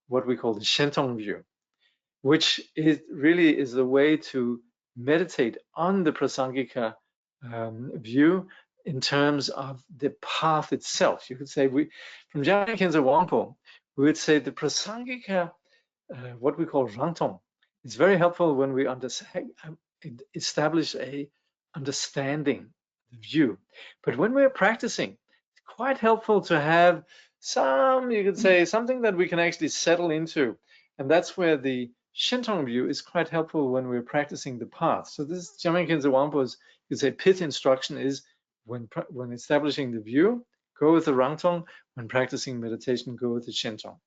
what we call the Shentong view, which really is a way to meditate on the Prasangika view in terms of the path itself. You could say, from Jamgön Kongtrul Wangpo, we would say the Prasangika, what we call Rangtong, is very helpful when we establish a understanding view. But when we're practicing, it's quite helpful to have some, you could say, something that we can actually settle into. And that's where the Shentong view is quite helpful when we're practicing the path. So this Jamgön Kongtrul Wangpo's, you could say, pith instruction is when establishing the view, go with the Rangtong. When practicing meditation, go with the Shentong.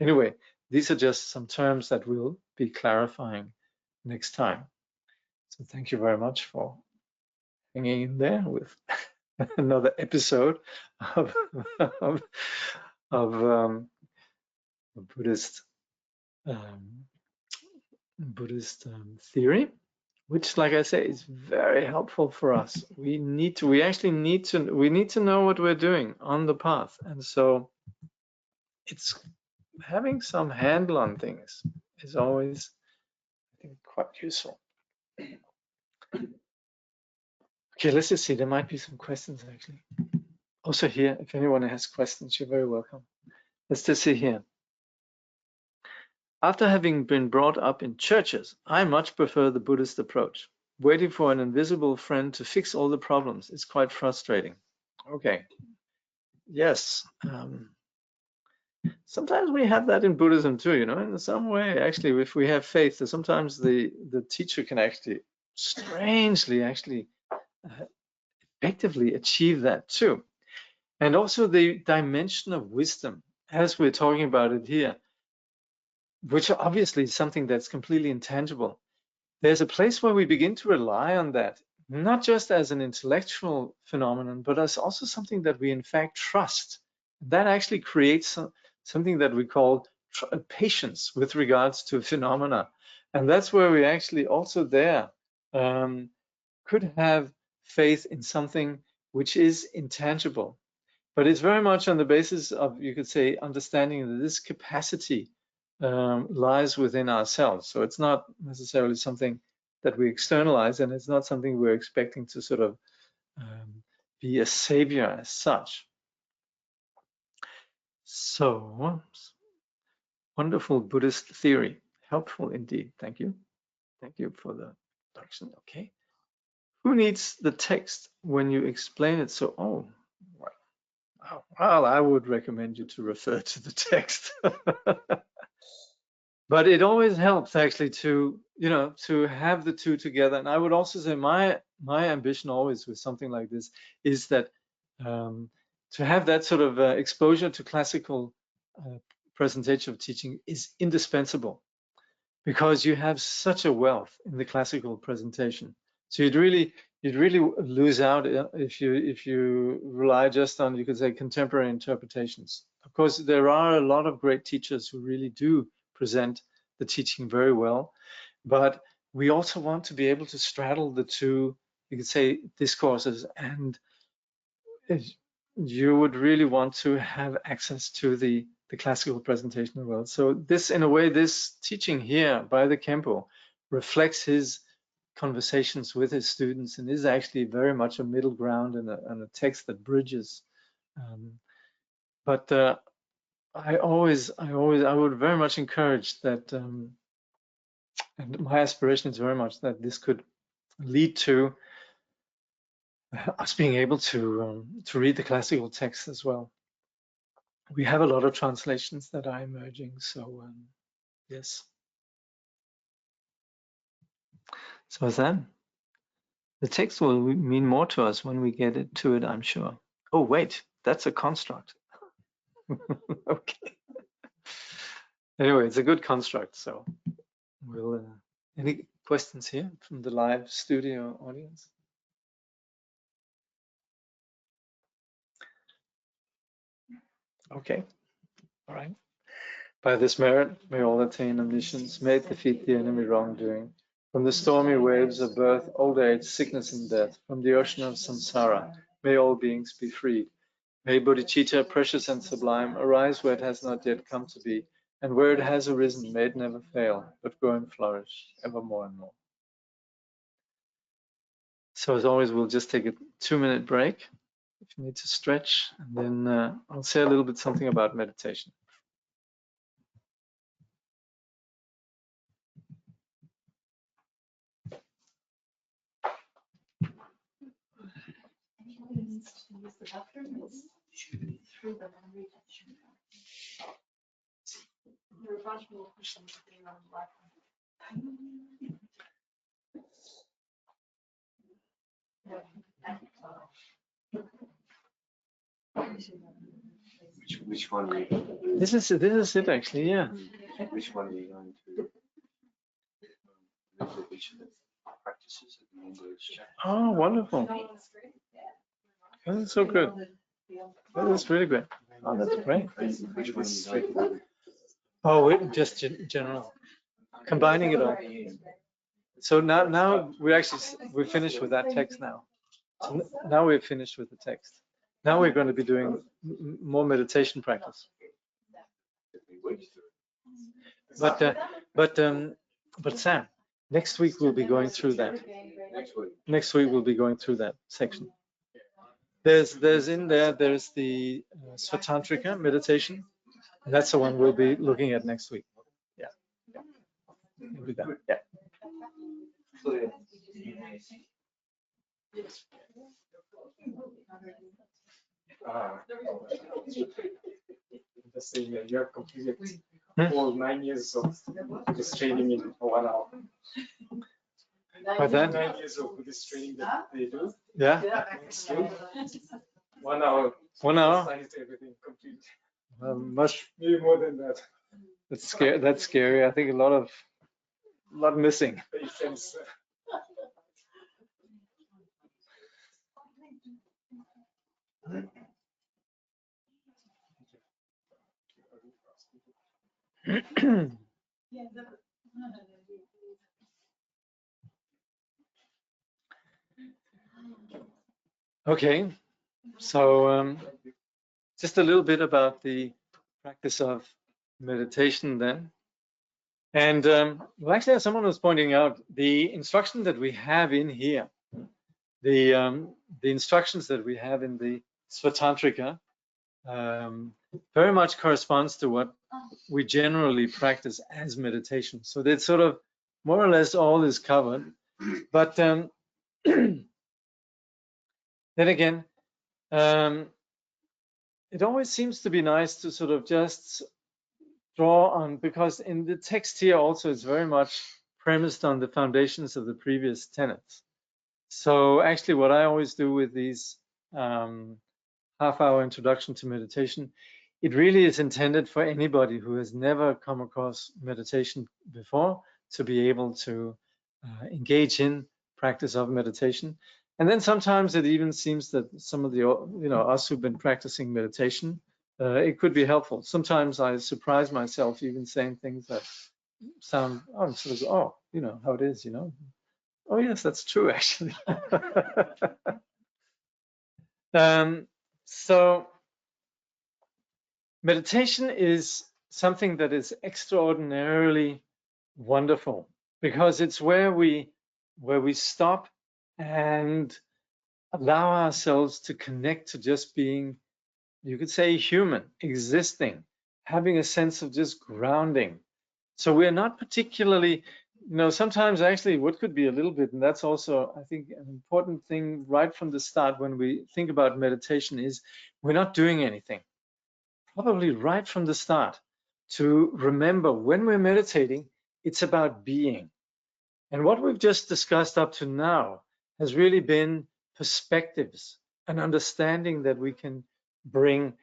Anyway, these are just some terms that we'll be clarifying next time. So thank you very much for hanging in there with another episode of Buddhist theory, which, like I say, is very helpful for us. We need to know what we're doing on the path, and so it's having some handle on things is always, I think, quite useful. Okay, let's just see. There might be some questions actually. Also here, if anyone has questions, you're very welcome. Let's just see here. After having been brought up in churches, I much prefer the Buddhist approach. Waiting for an invisible friend to fix all the problems is quite frustrating. Okay. Yes. Sometimes we have that in Buddhism too, you know, in some way, actually, if we have faith, sometimes the teacher can actually strangely effectively achieve that too. And also the dimension of wisdom, as we're talking about it here, which obviously is something that's completely intangible. There's a place where we begin to rely on that, not just as an intellectual phenomenon, but as also something that we in fact trust. That actually creates something that we call patience with regards to phenomena. And that's where we actually also there could have faith in something which is intangible. But it's very much on the basis of, you could say, understanding that this capacity lies within ourselves. So it's not necessarily something that we externalize, and it's not something we're expecting to sort of be a savior as such. So, wonderful Buddhist theory. Helpful indeed. Thank you. Thank you for the introduction. Okay. Who needs the text when you explain it? So, well, I would recommend you to refer to the text. But it always helps actually to, you know, to have the two together. And I would also say my ambition always with something like this is that to have that sort of exposure to classical presentation of teaching is indispensable, because you have such a wealth in the classical presentation. So you'd really lose out if you rely just on, you could say, contemporary interpretations. Of course, there are a lot of great teachers who really do present the teaching very well, but we also want to be able to straddle the two, you could say, discourses, and you would really want to have access to the classical presentation as well. So this, in a way, this teaching here by the Khenpo reflects his conversations with his students, and is actually very much a middle ground and a text that bridges. But I would very much encourage that, and my aspiration is very much that this could lead to us being able to read the classical text as well. We have a lot of translations that are emerging, so yes. So then, the text will mean more to us when we get to it, I'm sure. Oh, wait, that's a construct. Okay. Anyway, it's a good construct. So we'll. Any questions here from the live studio audience? Okay. All right. By this merit, may all attain omniscience, may it defeat the enemy wrongdoing. From the stormy waves of birth, old age, sickness, and death, from the ocean of samsara, may all beings be freed. May bodhicitta, precious and sublime, arise where it has not yet come to be, and where it has arisen, may it never fail, but grow and flourish ever more and more. So as always, we'll just take a 2-minute break if you need to stretch, and then I'll say a little bit something about meditation. Anybody needs to use the bathroom, it's through the laundry section. There are a bunch more questions being on the Which one are you going to? This is it actually, yeah. Which one are you going to? Look at which of the practices at the end of this chapter. Oh, wonderful. Oh, that's so good. That is really great. Oh, that's great. Which one are you going to? Oh, just general. Combining it all. So now we're finished with that text now. So now we're finished with the text. Now we're going to be doing more meditation practice. But Sam, next week we'll be going through that. Next week we'll be going through that section. There's in there, there's the Svatantrika meditation. And that's the one we'll be looking at next week. Yeah. We'll do that. Yeah. You're completed all 9 years of Buddhist training in 1 hour. By then? 9 years of Buddhist training that they do. Yeah. 1 hour. 1 hour. Everything complete. Much. Maybe more than that. That's scary. That's scary. I think a lot missing. Patience. Okay, so just a little bit about the practice of meditation then. And well, actually, as someone was pointing out, the instruction that we have in here, the instructions that we have in the Svatantrika, very much corresponds to what we generally practice as meditation. So that sort of more or less all is covered. But then again, it always seems to be nice to sort of just draw on, because in the text here also it's very much premised on the foundations of the previous tenets. So actually what I always do with these half-hour introduction to meditation, it really is intended for anybody who has never come across meditation before to be able to engage in practice of meditation. And then sometimes it even seems that some of the, us who've been practicing meditation, it could be helpful. Sometimes I surprise myself even saying things that sound, you know how it is, Oh yes, that's true actually. So meditation is something that is extraordinarily wonderful, because it's where we stop and allow ourselves to connect to just being, you could say, human, existing, having a sense of just grounding. So we're not particularly, sometimes actually what could be a little bit, and that's also, I think, an important thing right from the start when we think about meditation, is we're not doing anything. Probably right from the start, to remember when we're meditating, it's about being. And what we've just discussed up to now has really been perspectives and understanding that we can bring.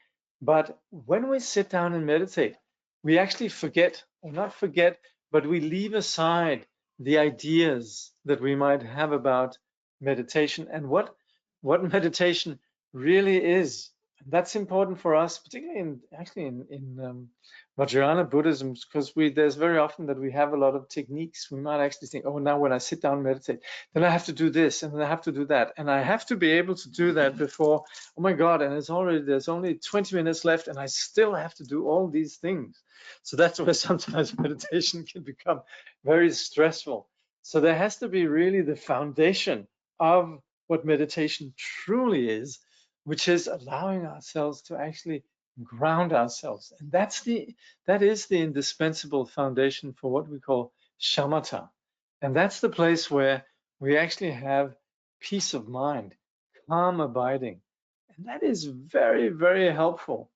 But when we sit down and meditate, we actually forget, or not forget, but we leave aside the ideas that we might have about meditation and what meditation really is. And that's important for us, particularly in Vajrayana Buddhism, because there's very often that we have a lot of techniques. We might actually think, oh, now when I sit down and meditate, then I have to do this and then I have to do that. And I have to be able to do that before, oh my God, and there's only 20 minutes left and I still have to do all these things. So that's where sometimes meditation can become very stressful. So there has to be really the foundation of what meditation truly is, which is allowing ourselves to actually ground ourselves. And that is the indispensable foundation for what we call shamatha. And that's the place where we actually have peace of mind, calm abiding. And that is very, very helpful.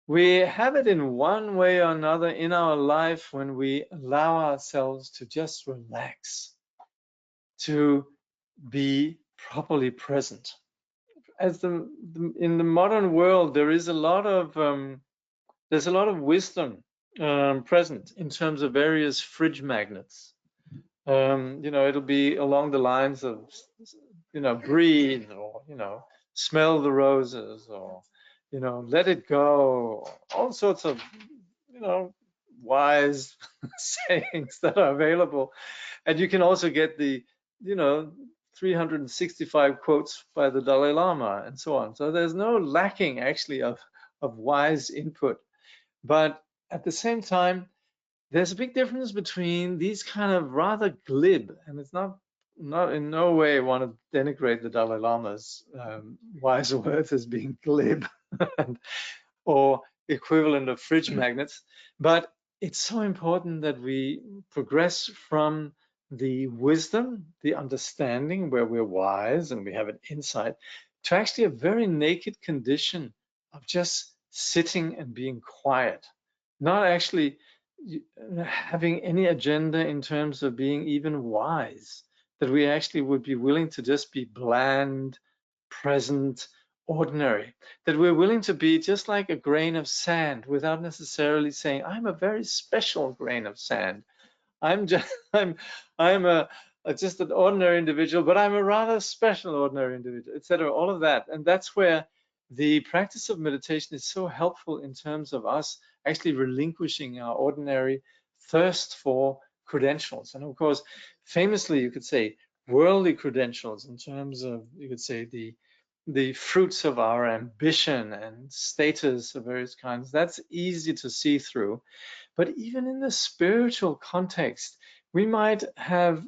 We have it in one way or another in our life when we allow ourselves to just relax, to be properly present. As in the modern world, there is a lot of there's a lot of wisdom present in terms of various fridge magnets. It'll be along the lines of, breathe, or, smell the roses, or, let it go, all sorts of, wise sayings that are available. And you can also get the, 365 quotes by the Dalai Lama and so on. So there's no lacking actually of wise input. But at the same time, there's a big difference between these kind of rather glib, and it's not in no way want to denigrate the Dalai Lama's wise words as being glib or equivalent of fridge magnets, but it's so important that we progress from the wisdom, the understanding where we're wise and we have an insight, to actually a very naked condition of just sitting and being quiet, not actually having any agenda in terms of being even wise, that we actually would be willing to just be bland, present, ordinary, that we're willing to be just like a grain of sand without necessarily saying, I'm a very special grain of sand. I'm just just an ordinary individual, but I'm a rather special ordinary individual, etc. All of that. And that's where the practice of meditation is so helpful in terms of us actually relinquishing our ordinary thirst for credentials. And of course, famously, you could say worldly credentials in terms of, you could say, the fruits of our ambition and status of various kinds. That's easy to see through. But even in the spiritual context, we might have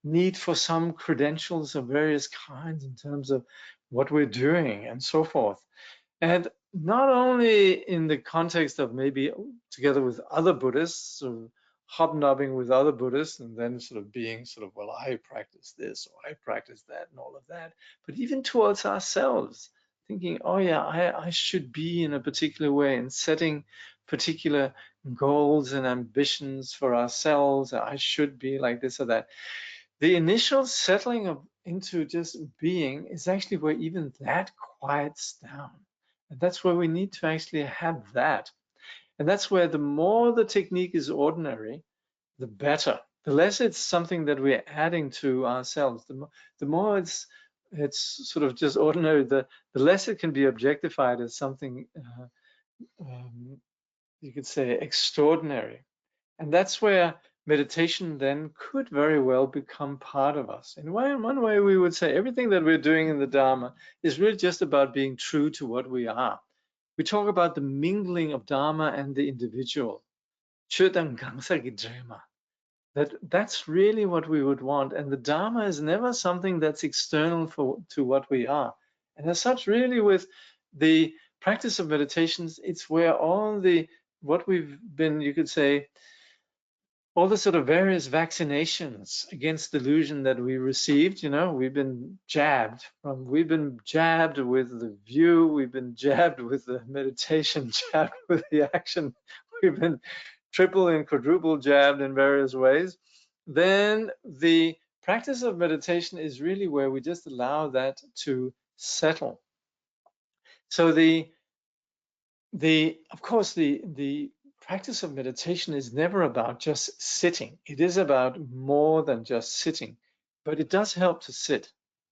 need for some credentials of various kinds in terms of what we're doing and so forth. And not only in the context of maybe together with other Buddhists or hobnobbing with other Buddhists and then sort of being sort of, well, I practice this or I practice that and all of that, but even towards ourselves, thinking, oh yeah, I should be in a particular way and setting particular goals and ambitions for ourselves. I should be like this or that. The initial settling into just being is actually where even that quiets down. And that's where we need to actually have that. And that's where the more the technique is ordinary, the better. The less it's something that we're adding to ourselves, the more it's sort of just ordinary, the less it can be objectified as something, you could say, extraordinary. And that's where meditation then could very well become part of us. In one way, we would say everything that we're doing in the Dharma is really just about being true to what we are. We talk about the mingling of Dharma and the individual. That's really what we would want. And the Dharma is never something that's external to what we are. And as such, really with the practice of meditations, it's where what we've been, you could say, all the sort of various vaccinations against delusion that we received, we've been jabbed with the view, we've been jabbed with the meditation, jabbed with the action, we've been triple and quadruple jabbed in various ways. then the practice of meditation is really where we just allow that to settle. So of course the practice of meditation is never about just sitting. It is about more than just sitting, but it does help to sit.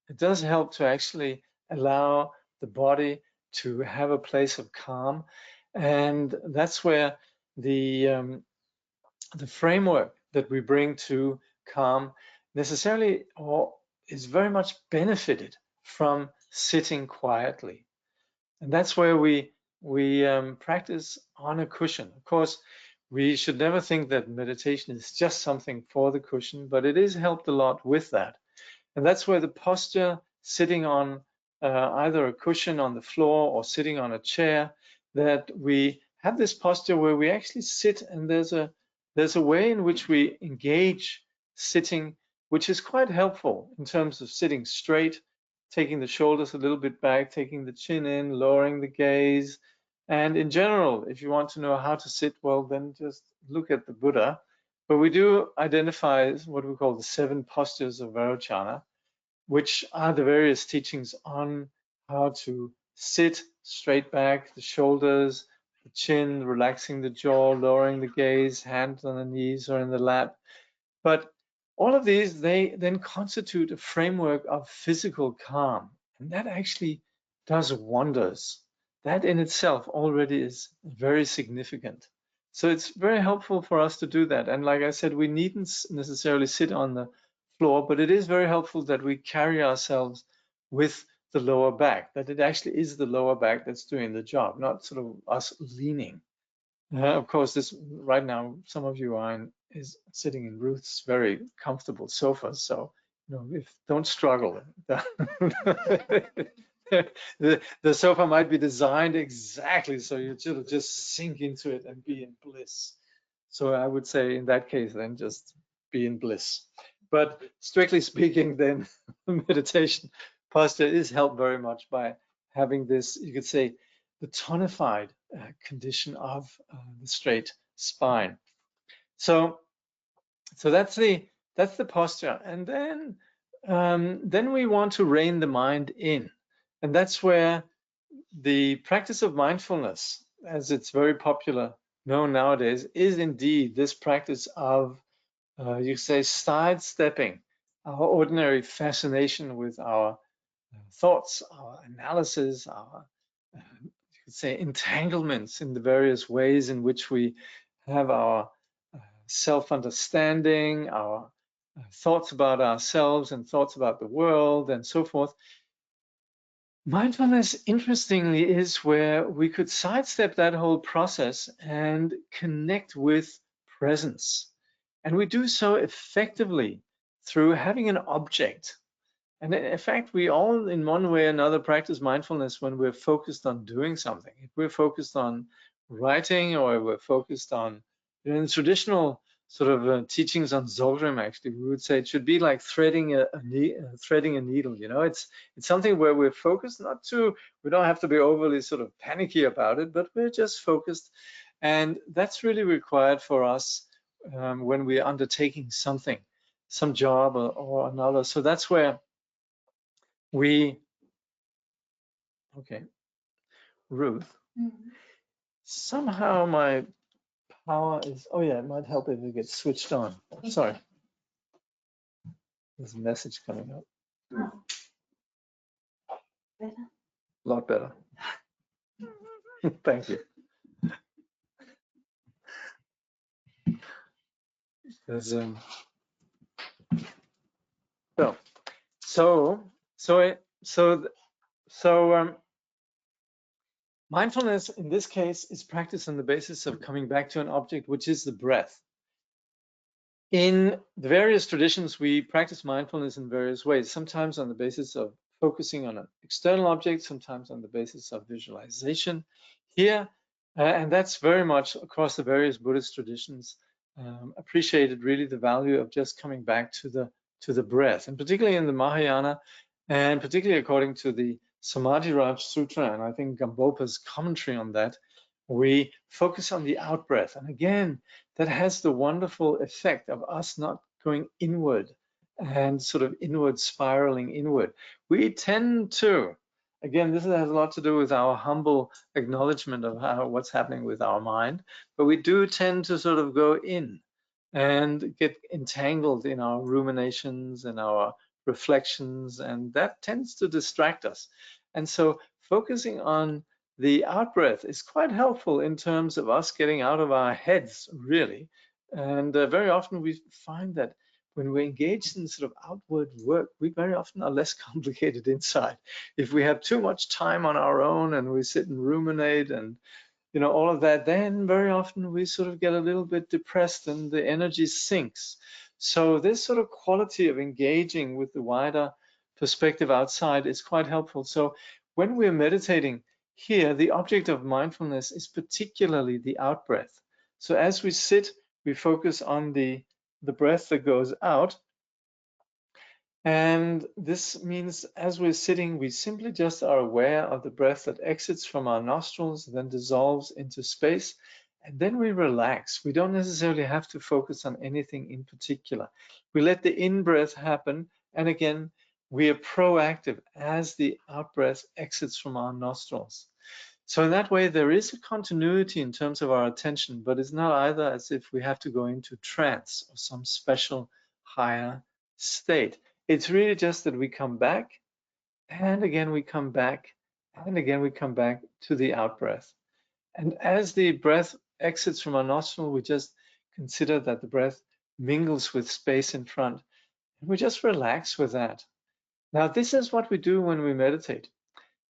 It does help to actually allow the body to have a place of calm, and that's where the framework that we bring to calm necessarily or is very much benefited from sitting quietly. And that's where we practice on a cushion. Of course, we should never think that meditation is just something for the cushion, but it is helped a lot with that. And that's where the posture, sitting on either a cushion on the floor or sitting on a chair, that we have this posture where we actually sit, and there's a way in which we engage sitting, which is quite helpful in terms of sitting straight, taking the shoulders a little bit back, taking the chin in, lowering the gaze. And in general, if you want to know how to sit well, then just look at the Buddha. But we do identify what we call the 7 postures of Vairocana, which are the various teachings on how to sit straight back, the shoulders, the chin, relaxing the jaw, lowering the gaze, hands on the knees or in the lap. But all of these, they then constitute a framework of physical calm. And that actually does wonders. That in itself already is very significant. So it's very helpful for us to do that. And like I said, we needn't necessarily sit on the floor, but it is very helpful that we carry ourselves with the lower back, that it actually is the lower back that's doing the job, not sort of us leaning. Of course, this right now, some of you is sitting in Ruth's very comfortable sofa, so don't struggle. The sofa might be designed exactly so you should just sink into it and be in bliss. So I would say in that case, then just be in bliss. But strictly speaking, then meditation posture is helped very much by having this, you could say, the tonified condition of the straight spine. So that's the posture, and then we want to rein the mind in, and that's where the practice of mindfulness, as it's very popular known nowadays, is indeed this practice of you say sidestepping our ordinary fascination with our thoughts, our analysis, our you could say entanglements in the various ways in which we have our self-understanding, our thoughts about ourselves and thoughts about the world and so forth. Mindfulness, interestingly, is where we could sidestep that whole process and connect with presence. And we do so effectively through having an object. And in fact, we all, in one way or another, practice mindfulness when we're focused on doing something. If we're focused on writing, or we're focused on, in traditional sort of teachings on Dzogchen, actually, we would say it should be like threading a needle. It's something where we're focused, we don't have to be overly sort of panicky about it, but we're just focused. And that's really required for us when we're undertaking something, some job or another. So that's where Ruth, somehow my power is, it might help if it gets switched on. Sorry. There's a message coming up. Better? A lot better. Thank you. There's mindfulness in this case is practiced on the basis of coming back to an object, which is the breath. In the various traditions, we practice mindfulness in various ways, sometimes on the basis of focusing on an external object, sometimes on the basis of visualization. Here, and that's very much across the various Buddhist traditions, appreciated really the value of just coming back to the breath, and particularly in the Mahayana, and particularly according to the Samadhi Raj Sutra, and I think Gampopa's commentary on that, we focus on the out breath. And again, that has the wonderful effect of us not going inward and sort of inward spiraling inward. We tend to, again, this has a lot to do with our humble acknowledgement of what's happening with our mind, but we do tend to sort of go in and get entangled in our ruminations and our reflections, and that tends to distract us. And so focusing on the out-breath is quite helpful in terms of us getting out of our heads, really. And very often we find that when we're engaged in sort of outward work, we very often are less complicated inside. If we have too much time on our own and we sit and ruminate and all of that, then very often we sort of get a little bit depressed and the energy sinks. So this sort of quality of engaging with the wider perspective outside is quite helpful. So when we're meditating here, the object of mindfulness is particularly the out-breath. So as we sit, we focus on the breath that goes out. And this means as we're sitting, we simply just are aware of the breath that exits from our nostrils, then dissolves into space, and then we relax. We don't necessarily have to focus on anything in particular. We let the in-breath happen, and again, we are proactive as the out-breath exits from our nostrils. So in that way, there is a continuity in terms of our attention, but it's not either as if we have to go into trance or some special higher state. It's really just that we come back, and again we come back, and again we come back to the out-breath. And as the breath exits from our nostril, we just consider that the breath mingles with space in front, and we just relax with that. Now, this is what we do when we meditate.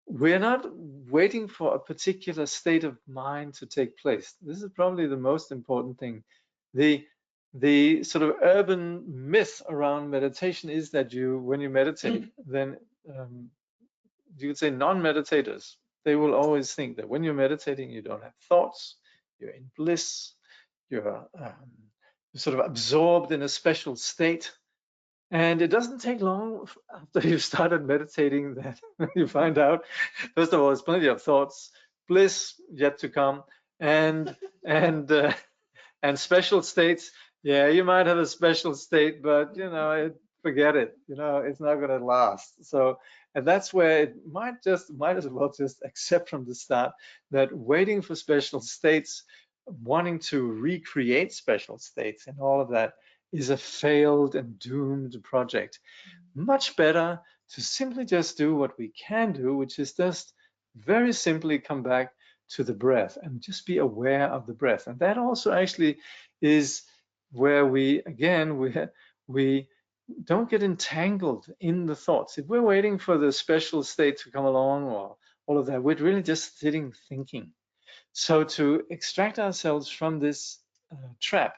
We're not waiting for a particular state of mind to take place. This is probably the most important thing. The sort of urban myth around meditation is that when you meditate, then you could say non-meditators, they will always think that when you're meditating, you don't have thoughts, you're in bliss, you're sort of absorbed in a special state. And it doesn't take long after you've started meditating that you find out, first of all, there's plenty of thoughts, bliss yet to come, and special states. Yeah, you might have a special state, but forget it. It's not going to last. So, and that's where it might as well just accept from the start that waiting for special states, wanting to recreate special states, and all of that is a failed and doomed project. Much better to simply just do what we can do, which is just very simply come back to the breath and just be aware of the breath. And that also actually is where we don't get entangled in the thoughts. If we're waiting for the special state to come along or all of that, we're really just sitting thinking. So to extract ourselves from this trap,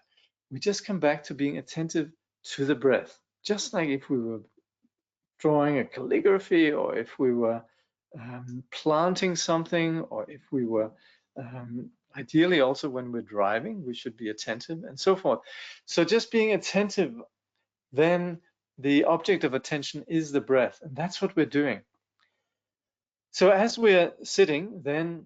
we just come back to being attentive to the breath, just like if we were drawing a calligraphy, or if we were planting something, or if we were ideally also when we're driving, we should be attentive and so forth. So just being attentive, then the object of attention is the breath, and that's what we're doing. So as we're sitting, then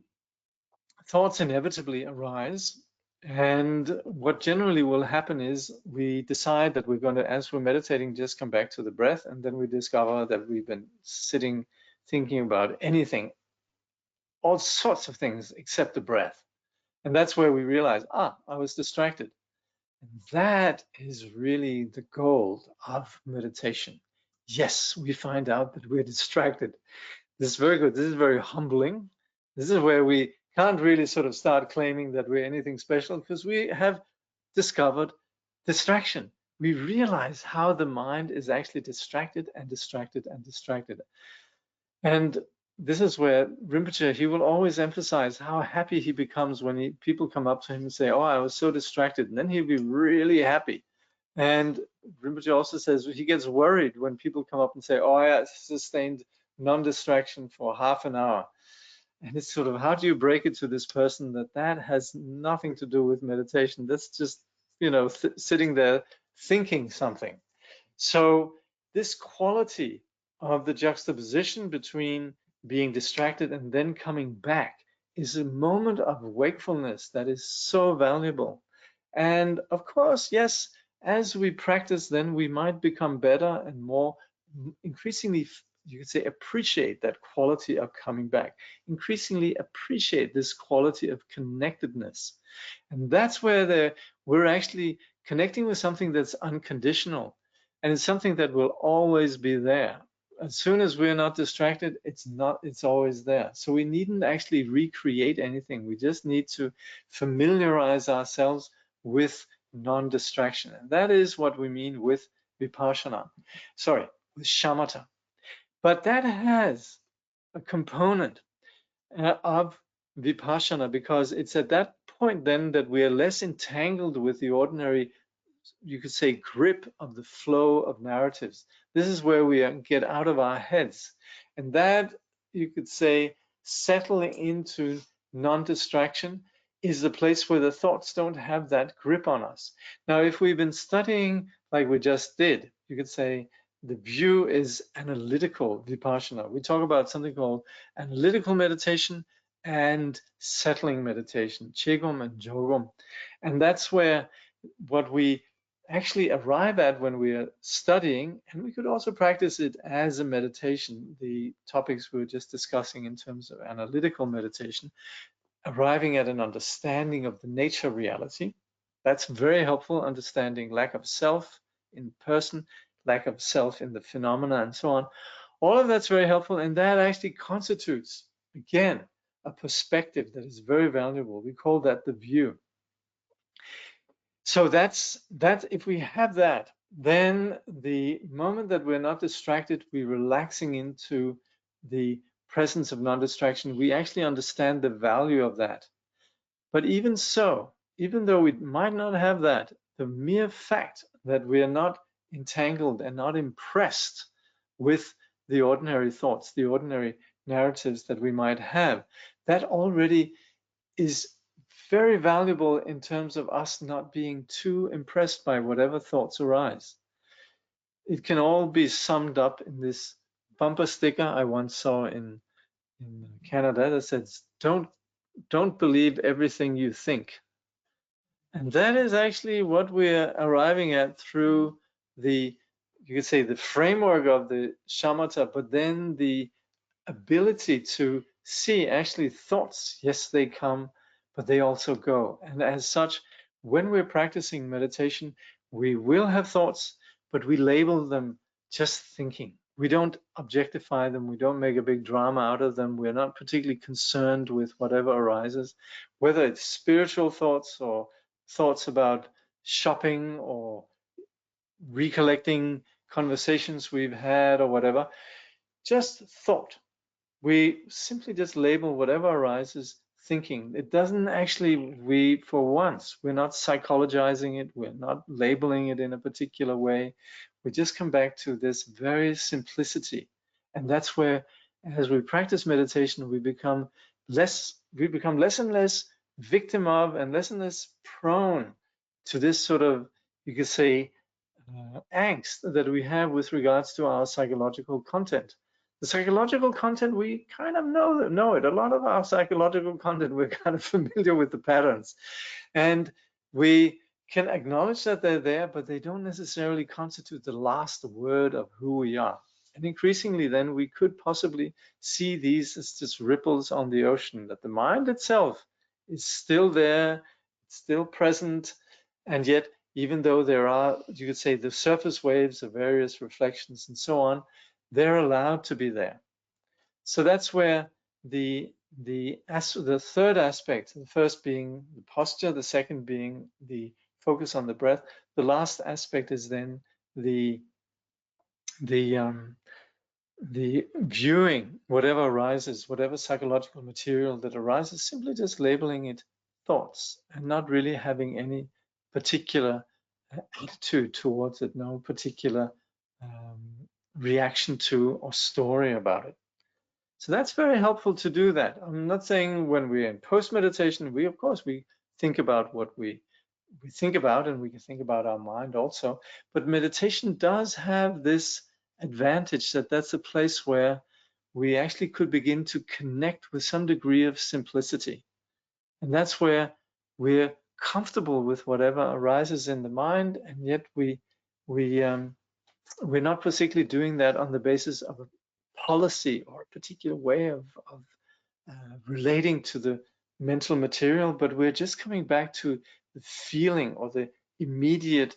thoughts inevitably arise. And what generally will happen is we decide that we're going to, as we're meditating, just come back to the breath, and then we discover that we've been sitting thinking about anything, all sorts of things except the breath. And that's where we realize, I was distracted. And that is really the goal of meditation. Yes, we find out that we're distracted. This is very good. This is very humbling. This is where we can't really sort of start claiming that we're anything special, because we have discovered distraction. We realize how the mind is actually distracted and distracted and distracted. And this is where Rinpoche, he will always emphasize how happy he becomes when people come up to him and say, I was so distracted. And then he'll be really happy. And Rinpoche also says he gets worried when people come up and say, I sustained non-distraction for half an hour. And it's sort of, how do you break it to this person that has nothing to do with meditation? That's just, sitting there thinking something. So this quality of the juxtaposition between being distracted and then coming back is a moment of wakefulness that is so valuable. And of course, yes, as we practice, then we might become better and more increasingly, you could say, appreciate that quality of coming back, increasingly appreciate this quality of connectedness. And that's where we're actually connecting with something that's unconditional, and it's something that will always be there. As soon as we're not distracted, it's always there. So we needn't actually recreate anything. We just need to familiarize ourselves with non-distraction. And that is what we mean with vipassana. Sorry, with shamatha. But that has a component of vipassana, because it's at that point then that we are less entangled with the ordinary, you could say, grip of the flow of narratives. This is where we get out of our heads, and that, you could say, settling into non-distraction is the place where the thoughts don't have that grip on us. Now, if we've been studying like we just did, you could say the view is analytical vipassana. We talk about something called analytical meditation and settling meditation, Qigong and Jogom. And that's where what we actually arrive at when we are studying, and we could also practice it as a meditation, the topics we were just discussing in terms of analytical meditation, arriving at an understanding of the nature reality. That's very helpful, understanding lack of self in person, lack of self in the phenomena, and so on. All of that's very helpful, and that actually constitutes, again, a perspective that is very valuable. We call that the view. So that's if we have that, then the moment that we're not distracted, we're relaxing into the presence of non-distraction. We actually understand the value of that. But even so, even though we might not have that, the mere fact that we are not entangled and not impressed with the ordinary thoughts, the ordinary narratives that we might have, that already is very valuable in terms of us not being too impressed by whatever thoughts arise. It can all be summed up in this bumper sticker I once saw in Canada that says, don't believe everything you think. And that is actually what we're arriving at through the, you could say, the framework of the shamatha, but then the ability to see actually thoughts, yes, they come, but they also go. And as such, when we're practicing meditation, we will have thoughts, but we label them just thinking. We don't objectify them. We don't make a big drama out of them. We're not particularly concerned with whatever arises, whether it's spiritual thoughts or thoughts about shopping or recollecting conversations we've had or whatever. Just thought. We simply just label whatever arises thinking. It doesn't actually, for once, we're not psychologizing it. We're not labeling it in a particular way. We just come back to this very simplicity. And that's where, as we practice meditation, we become less and less victim of and less prone to this sort of, you could say, angst that we have with regards to our psychological content. The psychological content, we kind of know it. A lot of our psychological content, we're kind of familiar with the patterns. And we can acknowledge that they're there, but they don't necessarily constitute the last word of who we are. And increasingly then we could possibly see these as just ripples on the ocean, that the mind itself is still there, it's still present, and yet even though there are, you could say, the surface waves of various reflections and so on, they're allowed to be there. So that's where the third aspect, the first being the posture, the second being the focus on the breath. The last aspect is then the viewing whatever arises, whatever psychological material that arises, simply just labeling it thoughts and not really having any particular attitude towards it, no particular reaction to or story about it. So that's very helpful to do that. I'm not saying when we're in post-meditation, of course we think about what we think about, and we can think about our mind also, but meditation does have this advantage that that's a place where we actually could begin to connect with some degree of simplicity. And that's where we're comfortable with whatever arises in the mind, and yet we're not particularly doing that on the basis of a policy or a particular way of relating to the mental material, but we're just coming back to the feeling or the immediate,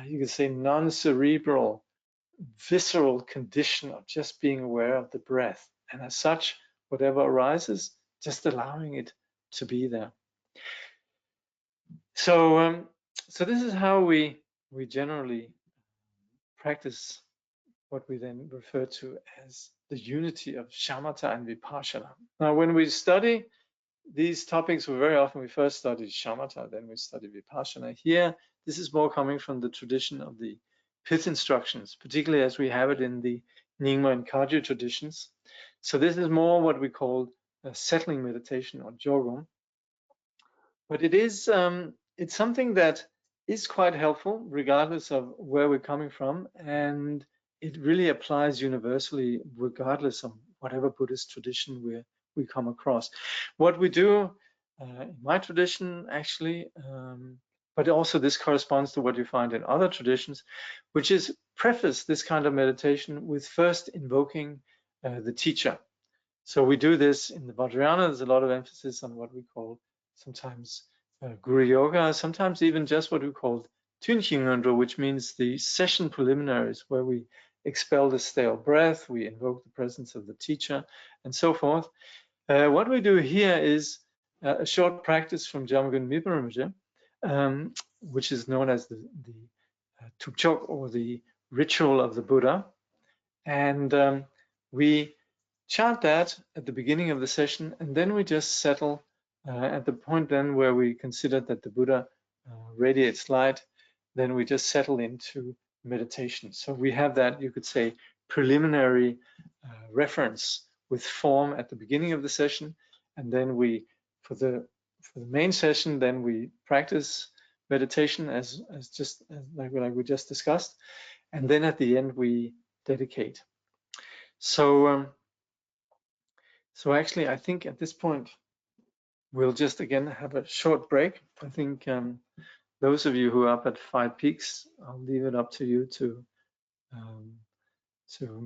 you could say, non-cerebral, visceral condition of just being aware of the breath. And as such, whatever arises, just allowing it to be there. So, so this is how we generally practice what we then refer to as the unity of shamatha and vipassana. Now, when we study these topics, very often we first study shamatha, then we study vipassana. Here, this is more coming from the tradition of the pith instructions, particularly as we have it in the Nyingma and Kagyu traditions. So this is more what we call a settling meditation or jogum. But it is it's something that is quite helpful regardless of where we're coming from, and it really applies universally regardless of whatever Buddhist tradition we come across. What we do in my tradition actually, but also this corresponds to what you find in other traditions, which is preface this kind of meditation with first invoking the teacher. So we do this in the Vajrayana. There's a lot of emphasis on what we call sometimes Guru Yoga, sometimes even just what we call Tunjingönro, which means the session preliminaries, where we expel the stale breath, we invoke the presence of the teacher, and so forth. What we do here is a short practice from Jamgön Kongtrul, which is known as the Tupchok, or the ritual of the Buddha. And we chant that at the beginning of the session, and then we just settle at the point then where we consider that the Buddha radiates light, then we just settle into meditation. So we have that, you could say, preliminary reference with form at the beginning of the session, and then we, for the main session, then we practice meditation as like we just discussed, and then at the end we dedicate. So so actually, I think at this point we'll just again have a short break. I think those of you who are up at 5 Peaks, I'll leave it up to you to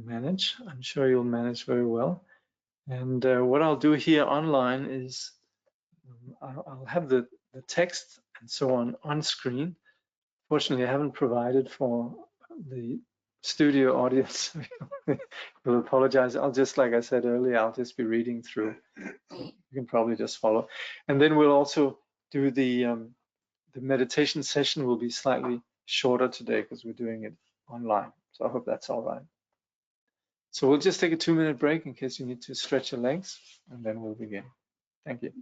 manage. I'm sure you'll manage very well. And what I'll do here online is I'll have the text and so on screen. Fortunately, I haven't provided for the studio audience. We'll apologize. I'll just, like I said earlier, I'll just be reading through. You can probably just follow. And then we'll also do the meditation session will be slightly shorter today because we're doing it online. So I hope that's all right. So we'll just take a 2-minute break in case you need to stretch your legs, and then we'll begin. Thank you.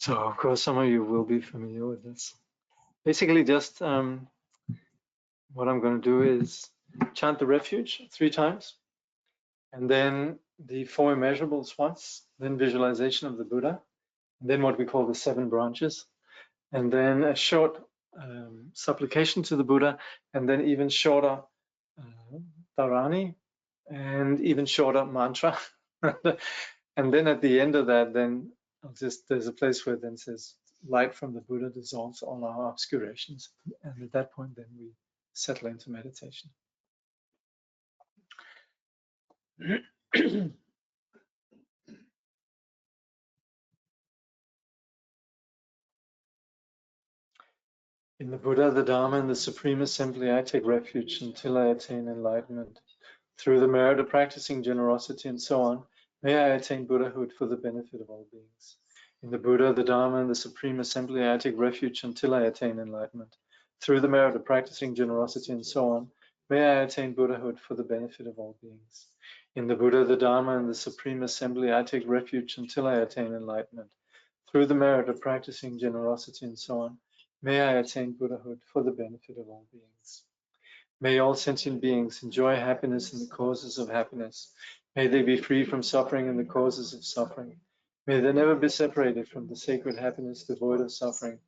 So of course some of you will be familiar with this. Basically just what I'm going to do is chant the refuge 3 times, and then the 4 immeasurables once, then visualization of the Buddha, and then what we call the 7 branches, and then a short supplication to the Buddha, and then even shorter dharani, and even shorter mantra. And then at the end of that, then there's a place where it then says, light from the Buddha dissolves all our obscurations. And at that point, then we settle into meditation. In the Buddha, the Dharma, and the Supreme Assembly, I take refuge until I attain enlightenment. Through the merit of practicing generosity and so on, may I attain Buddhahood for the benefit of all beings. In the Buddha, the Dharma, and the Supreme Assembly, I take refuge until I attain enlightenment. Through the merit of practicing generosity and so on, may I attain Buddhahood for the benefit of all beings. In the Buddha, the Dharma, and the Supreme Assembly, I take refuge until I attain enlightenment. Through the merit of practicing generosity and so on, may I attain Buddhahood for the benefit of all beings. May all sentient beings enjoy happiness in the causes of happiness. May they be free from suffering in the causes of suffering. May they never be separated from the sacred happiness devoid of suffering.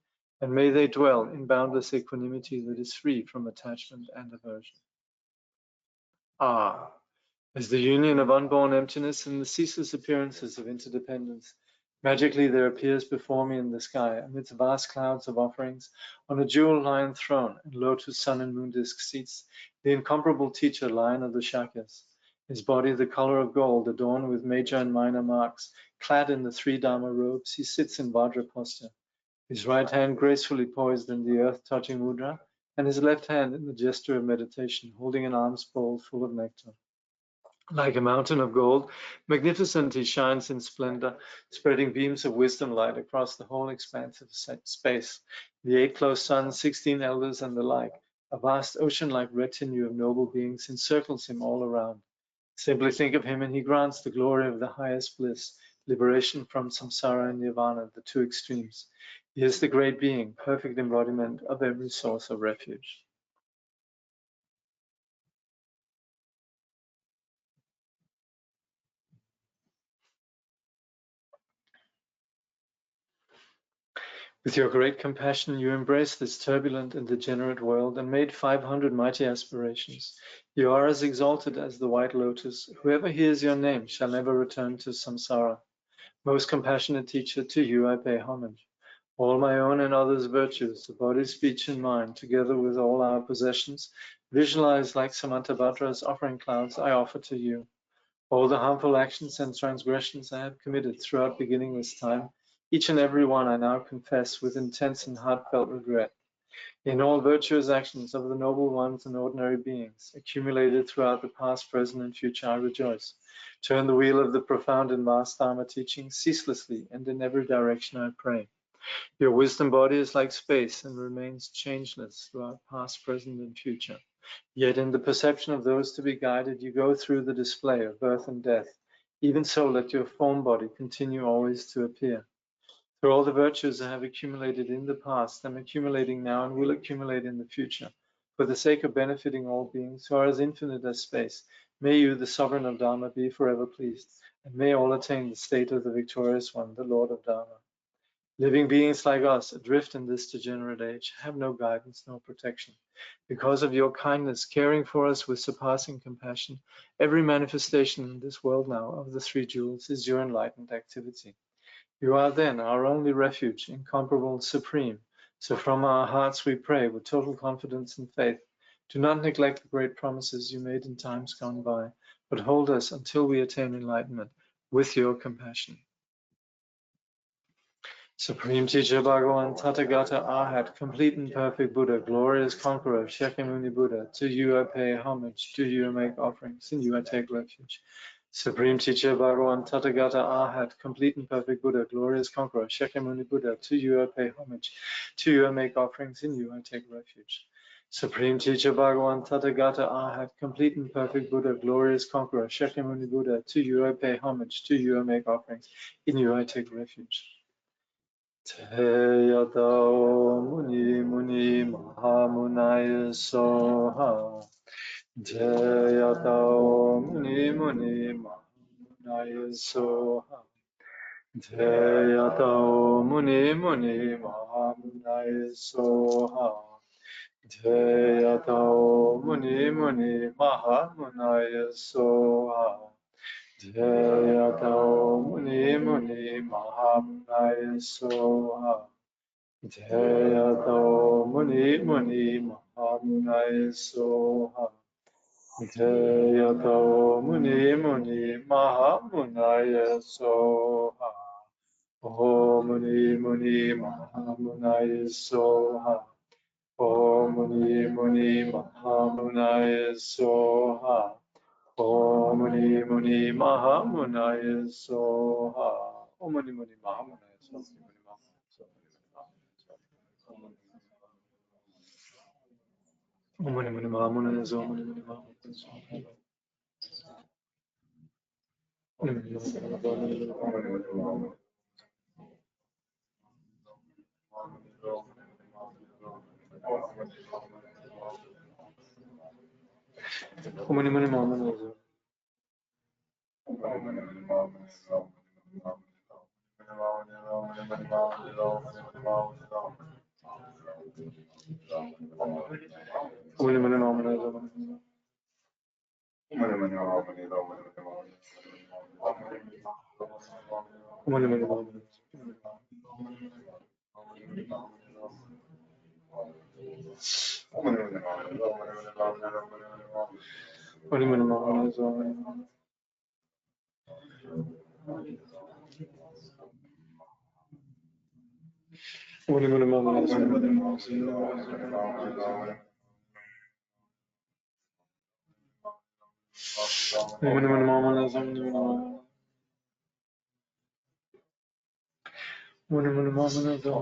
And may they dwell in boundless equanimity that is free from attachment and aversion. Ah, as the union of unborn emptiness and the ceaseless appearances of interdependence, magically there appears before me in the sky, amidst vast clouds of offerings, on a jewel-lion throne and lotus sun and moon disk seats, the incomparable teacher, Lion of the Shakyas. His body the color of gold, adorned with major and minor marks, clad in the 3 Dharma robes, he sits in Vajra posture, his right hand gracefully poised in the earth-touching mudra, and his left hand in the gesture of meditation, holding an alms bowl full of nectar. Like a mountain of gold, magnificent he shines in splendor, spreading beams of wisdom light across the whole expanse of space. The 8 close suns, 16 elders, and the like, a vast ocean-like retinue of noble beings encircles him all around. Simply think of him and he grants the glory of the highest bliss, liberation from samsara and nirvana, the 2 extremes. He is the great being, perfect embodiment of every source of refuge. With your great compassion, you embraced this turbulent and degenerate world and made 500 mighty aspirations. You are as exalted as the white lotus. Whoever hears your name shall never return to samsara. Most compassionate teacher, to you I pay homage. All my own and others' virtues, the body, speech, and mind, together with all our possessions, visualized like Samantabhadra's offering clouds, I offer to you. All the harmful actions and transgressions I have committed throughout beginningless time, each and every one I now confess with intense and heartfelt regret. In all virtuous actions of the noble ones and ordinary beings, accumulated throughout the past, present, and future, I rejoice. Turn the wheel of the profound and vast Dharma teaching ceaselessly, and in every direction I pray. Your wisdom body is like space and remains changeless throughout past, present, and future. Yet in the perception of those to be guided, you go through the display of birth and death. Even so, let your form body continue always to appear. Through all the virtues I have accumulated in the past, I'm accumulating now and will accumulate in the future. For the sake of benefiting all beings who are as infinite as space, may you, the sovereign of Dharma, be forever pleased, and may all attain the state of the victorious one, the Lord of Dharma. Living beings like us, adrift in this degenerate age, have no guidance, no protection. Because of your kindness, caring for us with surpassing compassion, every manifestation in this world now of the 3 jewels is your enlightened activity. You are then our only refuge, incomparable, supreme. So from our hearts we pray with total confidence and faith. Do not neglect the great promises you made in times gone by, but hold us until we attain enlightenment with your compassion. Supreme Teacher Bhagavan Tathagata Arhat, complete and perfect Buddha, glorious conqueror, Shakyamuni Buddha, to you I pay homage, to you I make offerings, in you I take refuge. Supreme Teacher Bhagavan Tathagata Arhat, complete and perfect Buddha, glorious conqueror, Shakyamuni Buddha, to you I pay homage, to you I make offerings, in you I take refuge. Supreme Teacher Bhagavan Tathagata Arhat, complete and perfect Buddha, glorious conqueror, Shakyamuni Buddha, to you I pay homage, to you I make offerings, in you I take refuge. Te yatao muni muni mahamunaya soha. Te yatao muni muni mahamunaya soha. Te yatao muni muni mahamunaya soha. Te yatao muni muni mahamunaya soha. Te yatao muni muni mahamunaya soha. Te yatao muni muni mahamunaya soha. Te yatao muni muni mahamunaya soha. Om muni muni mahamunaya soha. Om muni muni mahamunaya soha. Om muni muni mahamunaya soha. Om muni muni mahamunaya soha. Om muni muni mahamunaya soha. Om muni muni mahamunaya soha. Om muni muni mahamunaya soha. Muni muni mama nazo. Muni muni mama nazo. Muni muni mama nazo. Muni muni mama nazo. Muni muni mama nazo. Muni muni mama nazo. Muni muni mama nazo. Muni muni mama nazo.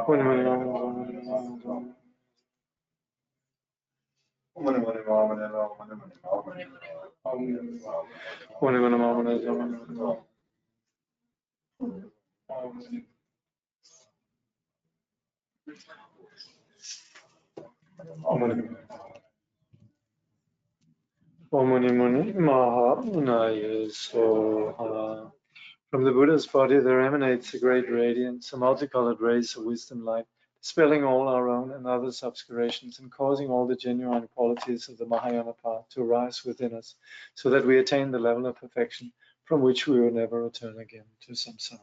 Muni muni mama nazo. Muni muni mama nazo. Muni muni mama nazo. Om muni muni mahamunaya soha. From the Buddha's body there emanates a great radiance, a multicolored rays of wisdom light, dispelling all our own and others' obscurations and causing all the genuine qualities of the Mahayana path to rise within us, so that we attain the level of perfection from which we will never return again to samsara.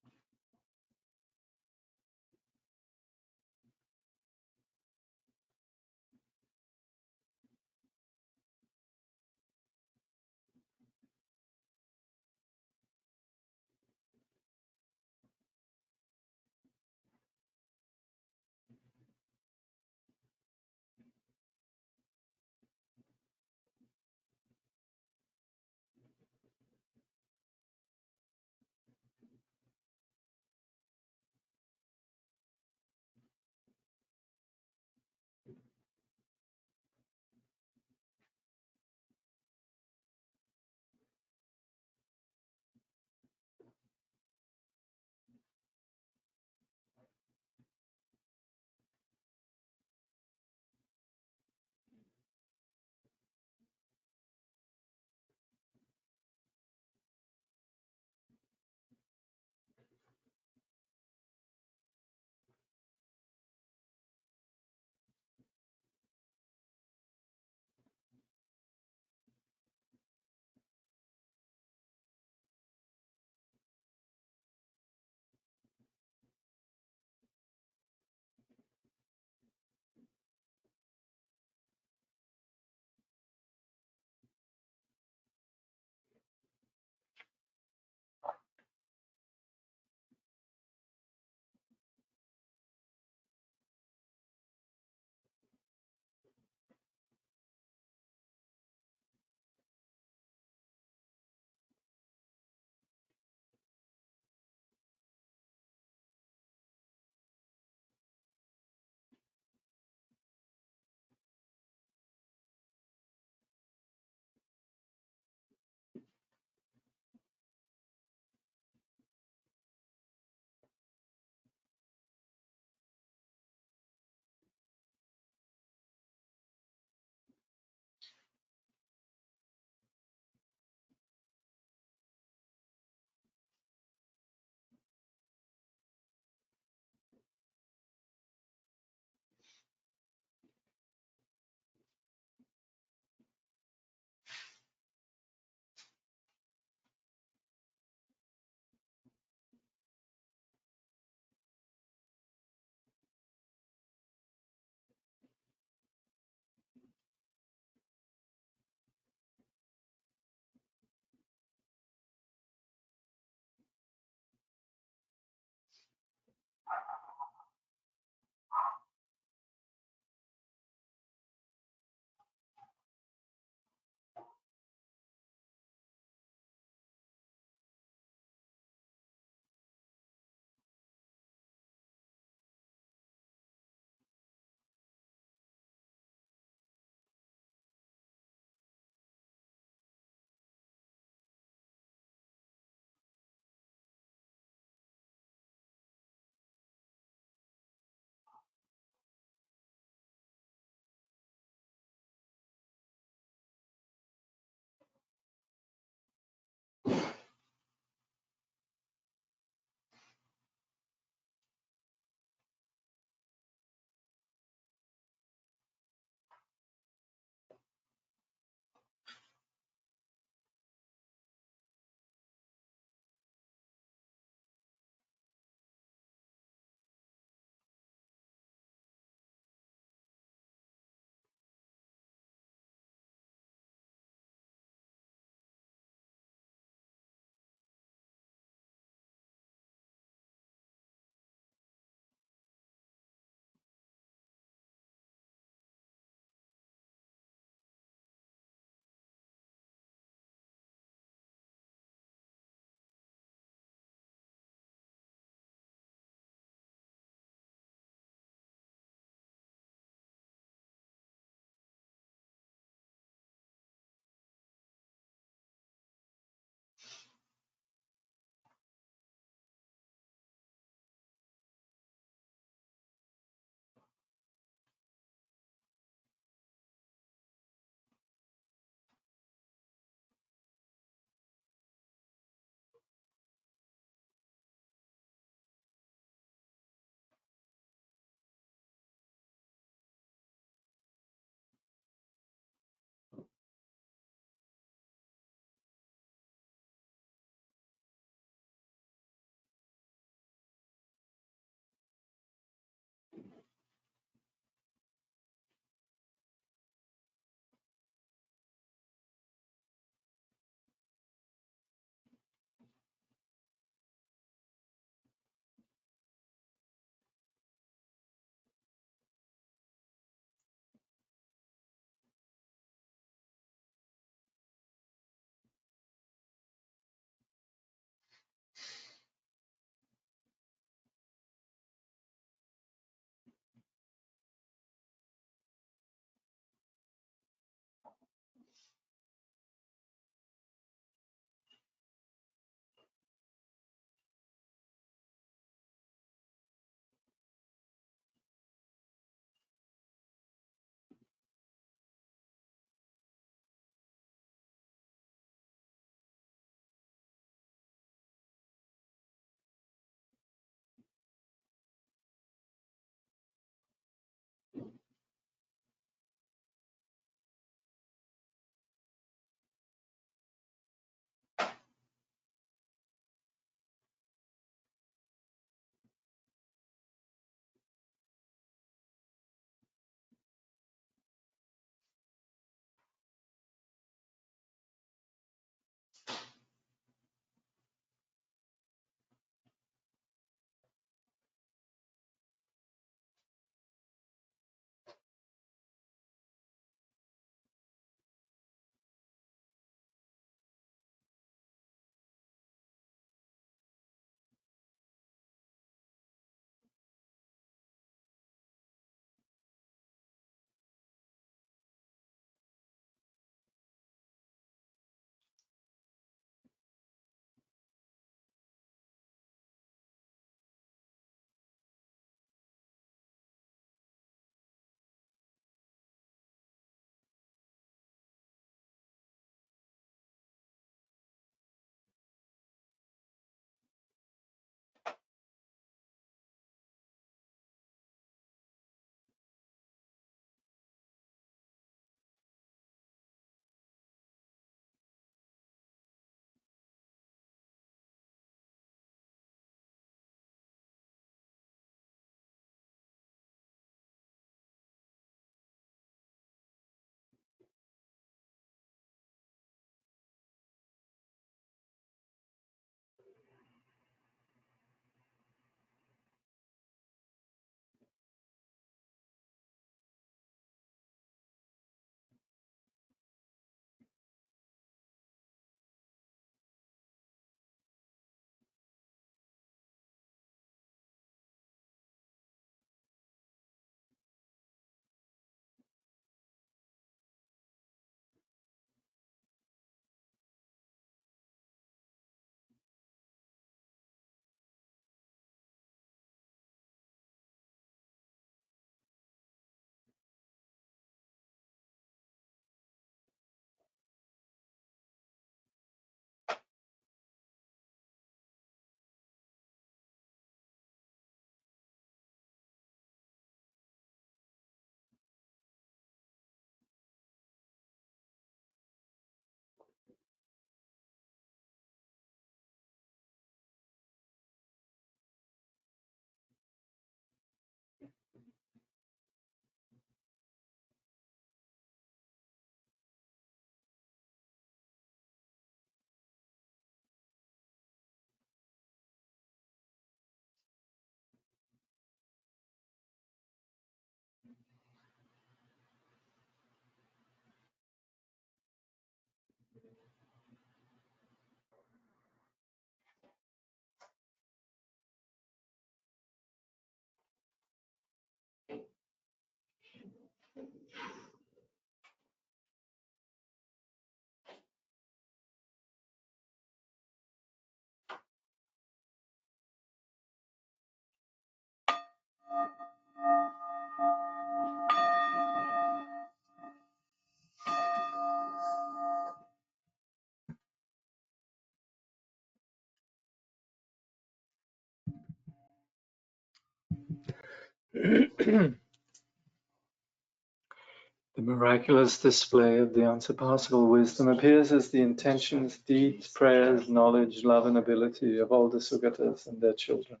The miraculous display of the unsurpassable wisdom appears as the intentions, deeds, prayers, knowledge, love, and ability of all the Sugatas and their children.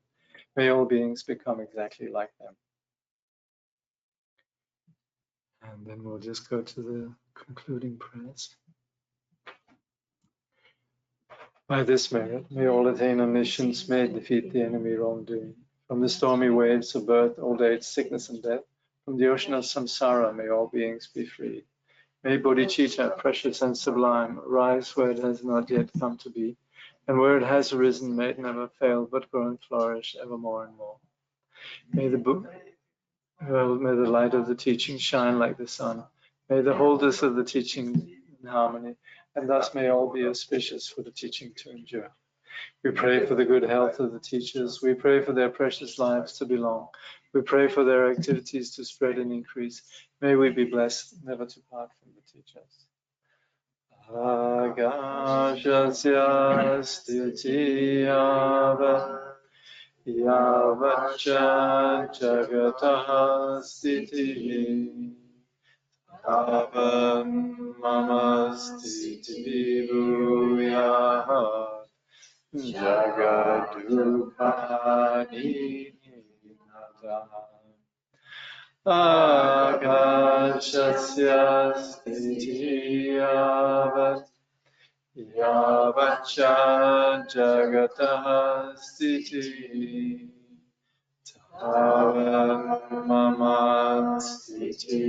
May all beings become exactly like them. And then we'll just go to the concluding prayers. By this merit, may all attain omniscience, may defeat the enemy wrongdoing. From the stormy waves of birth, old age, sickness, and death, from the ocean of samsara, may all beings be freed. May bodhicitta, precious and sublime, rise where it has not yet come to be, and where it has arisen, may it never fail, but grow and flourish ever more and more. May the light of the teaching shine like the sun. May the holders of the teaching in harmony, and thus may all be auspicious for the teaching to endure. We pray for the good health of the teachers. We pray for their precious lives to be long. We pray for their activities to spread and increase. May we be blessed never to part from the teachers. Agashasya stitiyava yavacha jagataha stiti avam mamastiti bhuyaha jagadukani nadaha Agashasya stitiyavat yavacha jagataha stiti tavam mamastiti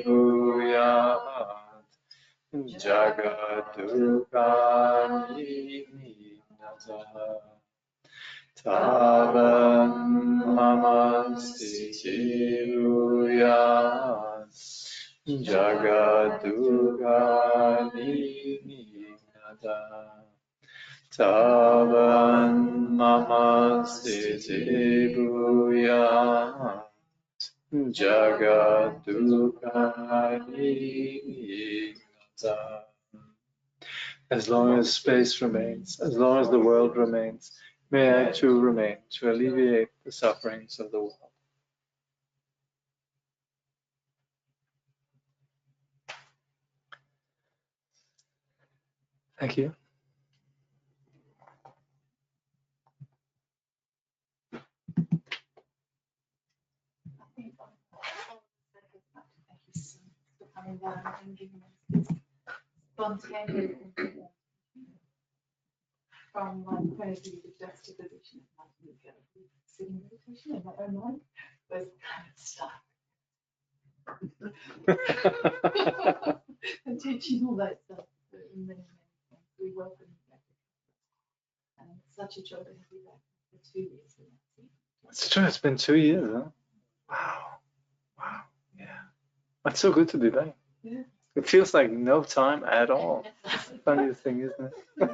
bhuyahat jagadukani nadaha tavam mamastiti bhuyahat jagadukani nadaha tavam mamastiti bhuyahat jagadukani nadaha. As long as space remains, as long as the world remains, may I too remain to alleviate the sufferings of the world. Thank you. Coming down and giving us this spontaneous from one point of view, the juxtaposition of how to go sitting meditation in my own mind was kind of stuck. And teaching all that stuff in many things. We welcome you back. And it's such a joy to have you back for 2 years. It's true, it's been 2 years, huh? Wow. Wow. Yeah. It's so good to be back. Yeah. It feels like no time at all. Funniest thing, isn't it?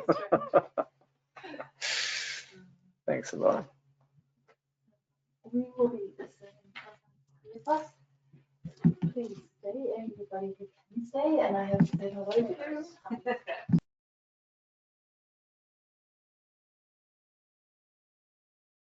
Thanks a lot. We will be the same with us. Please stay, everybody who can stay, and I have to say hello to you.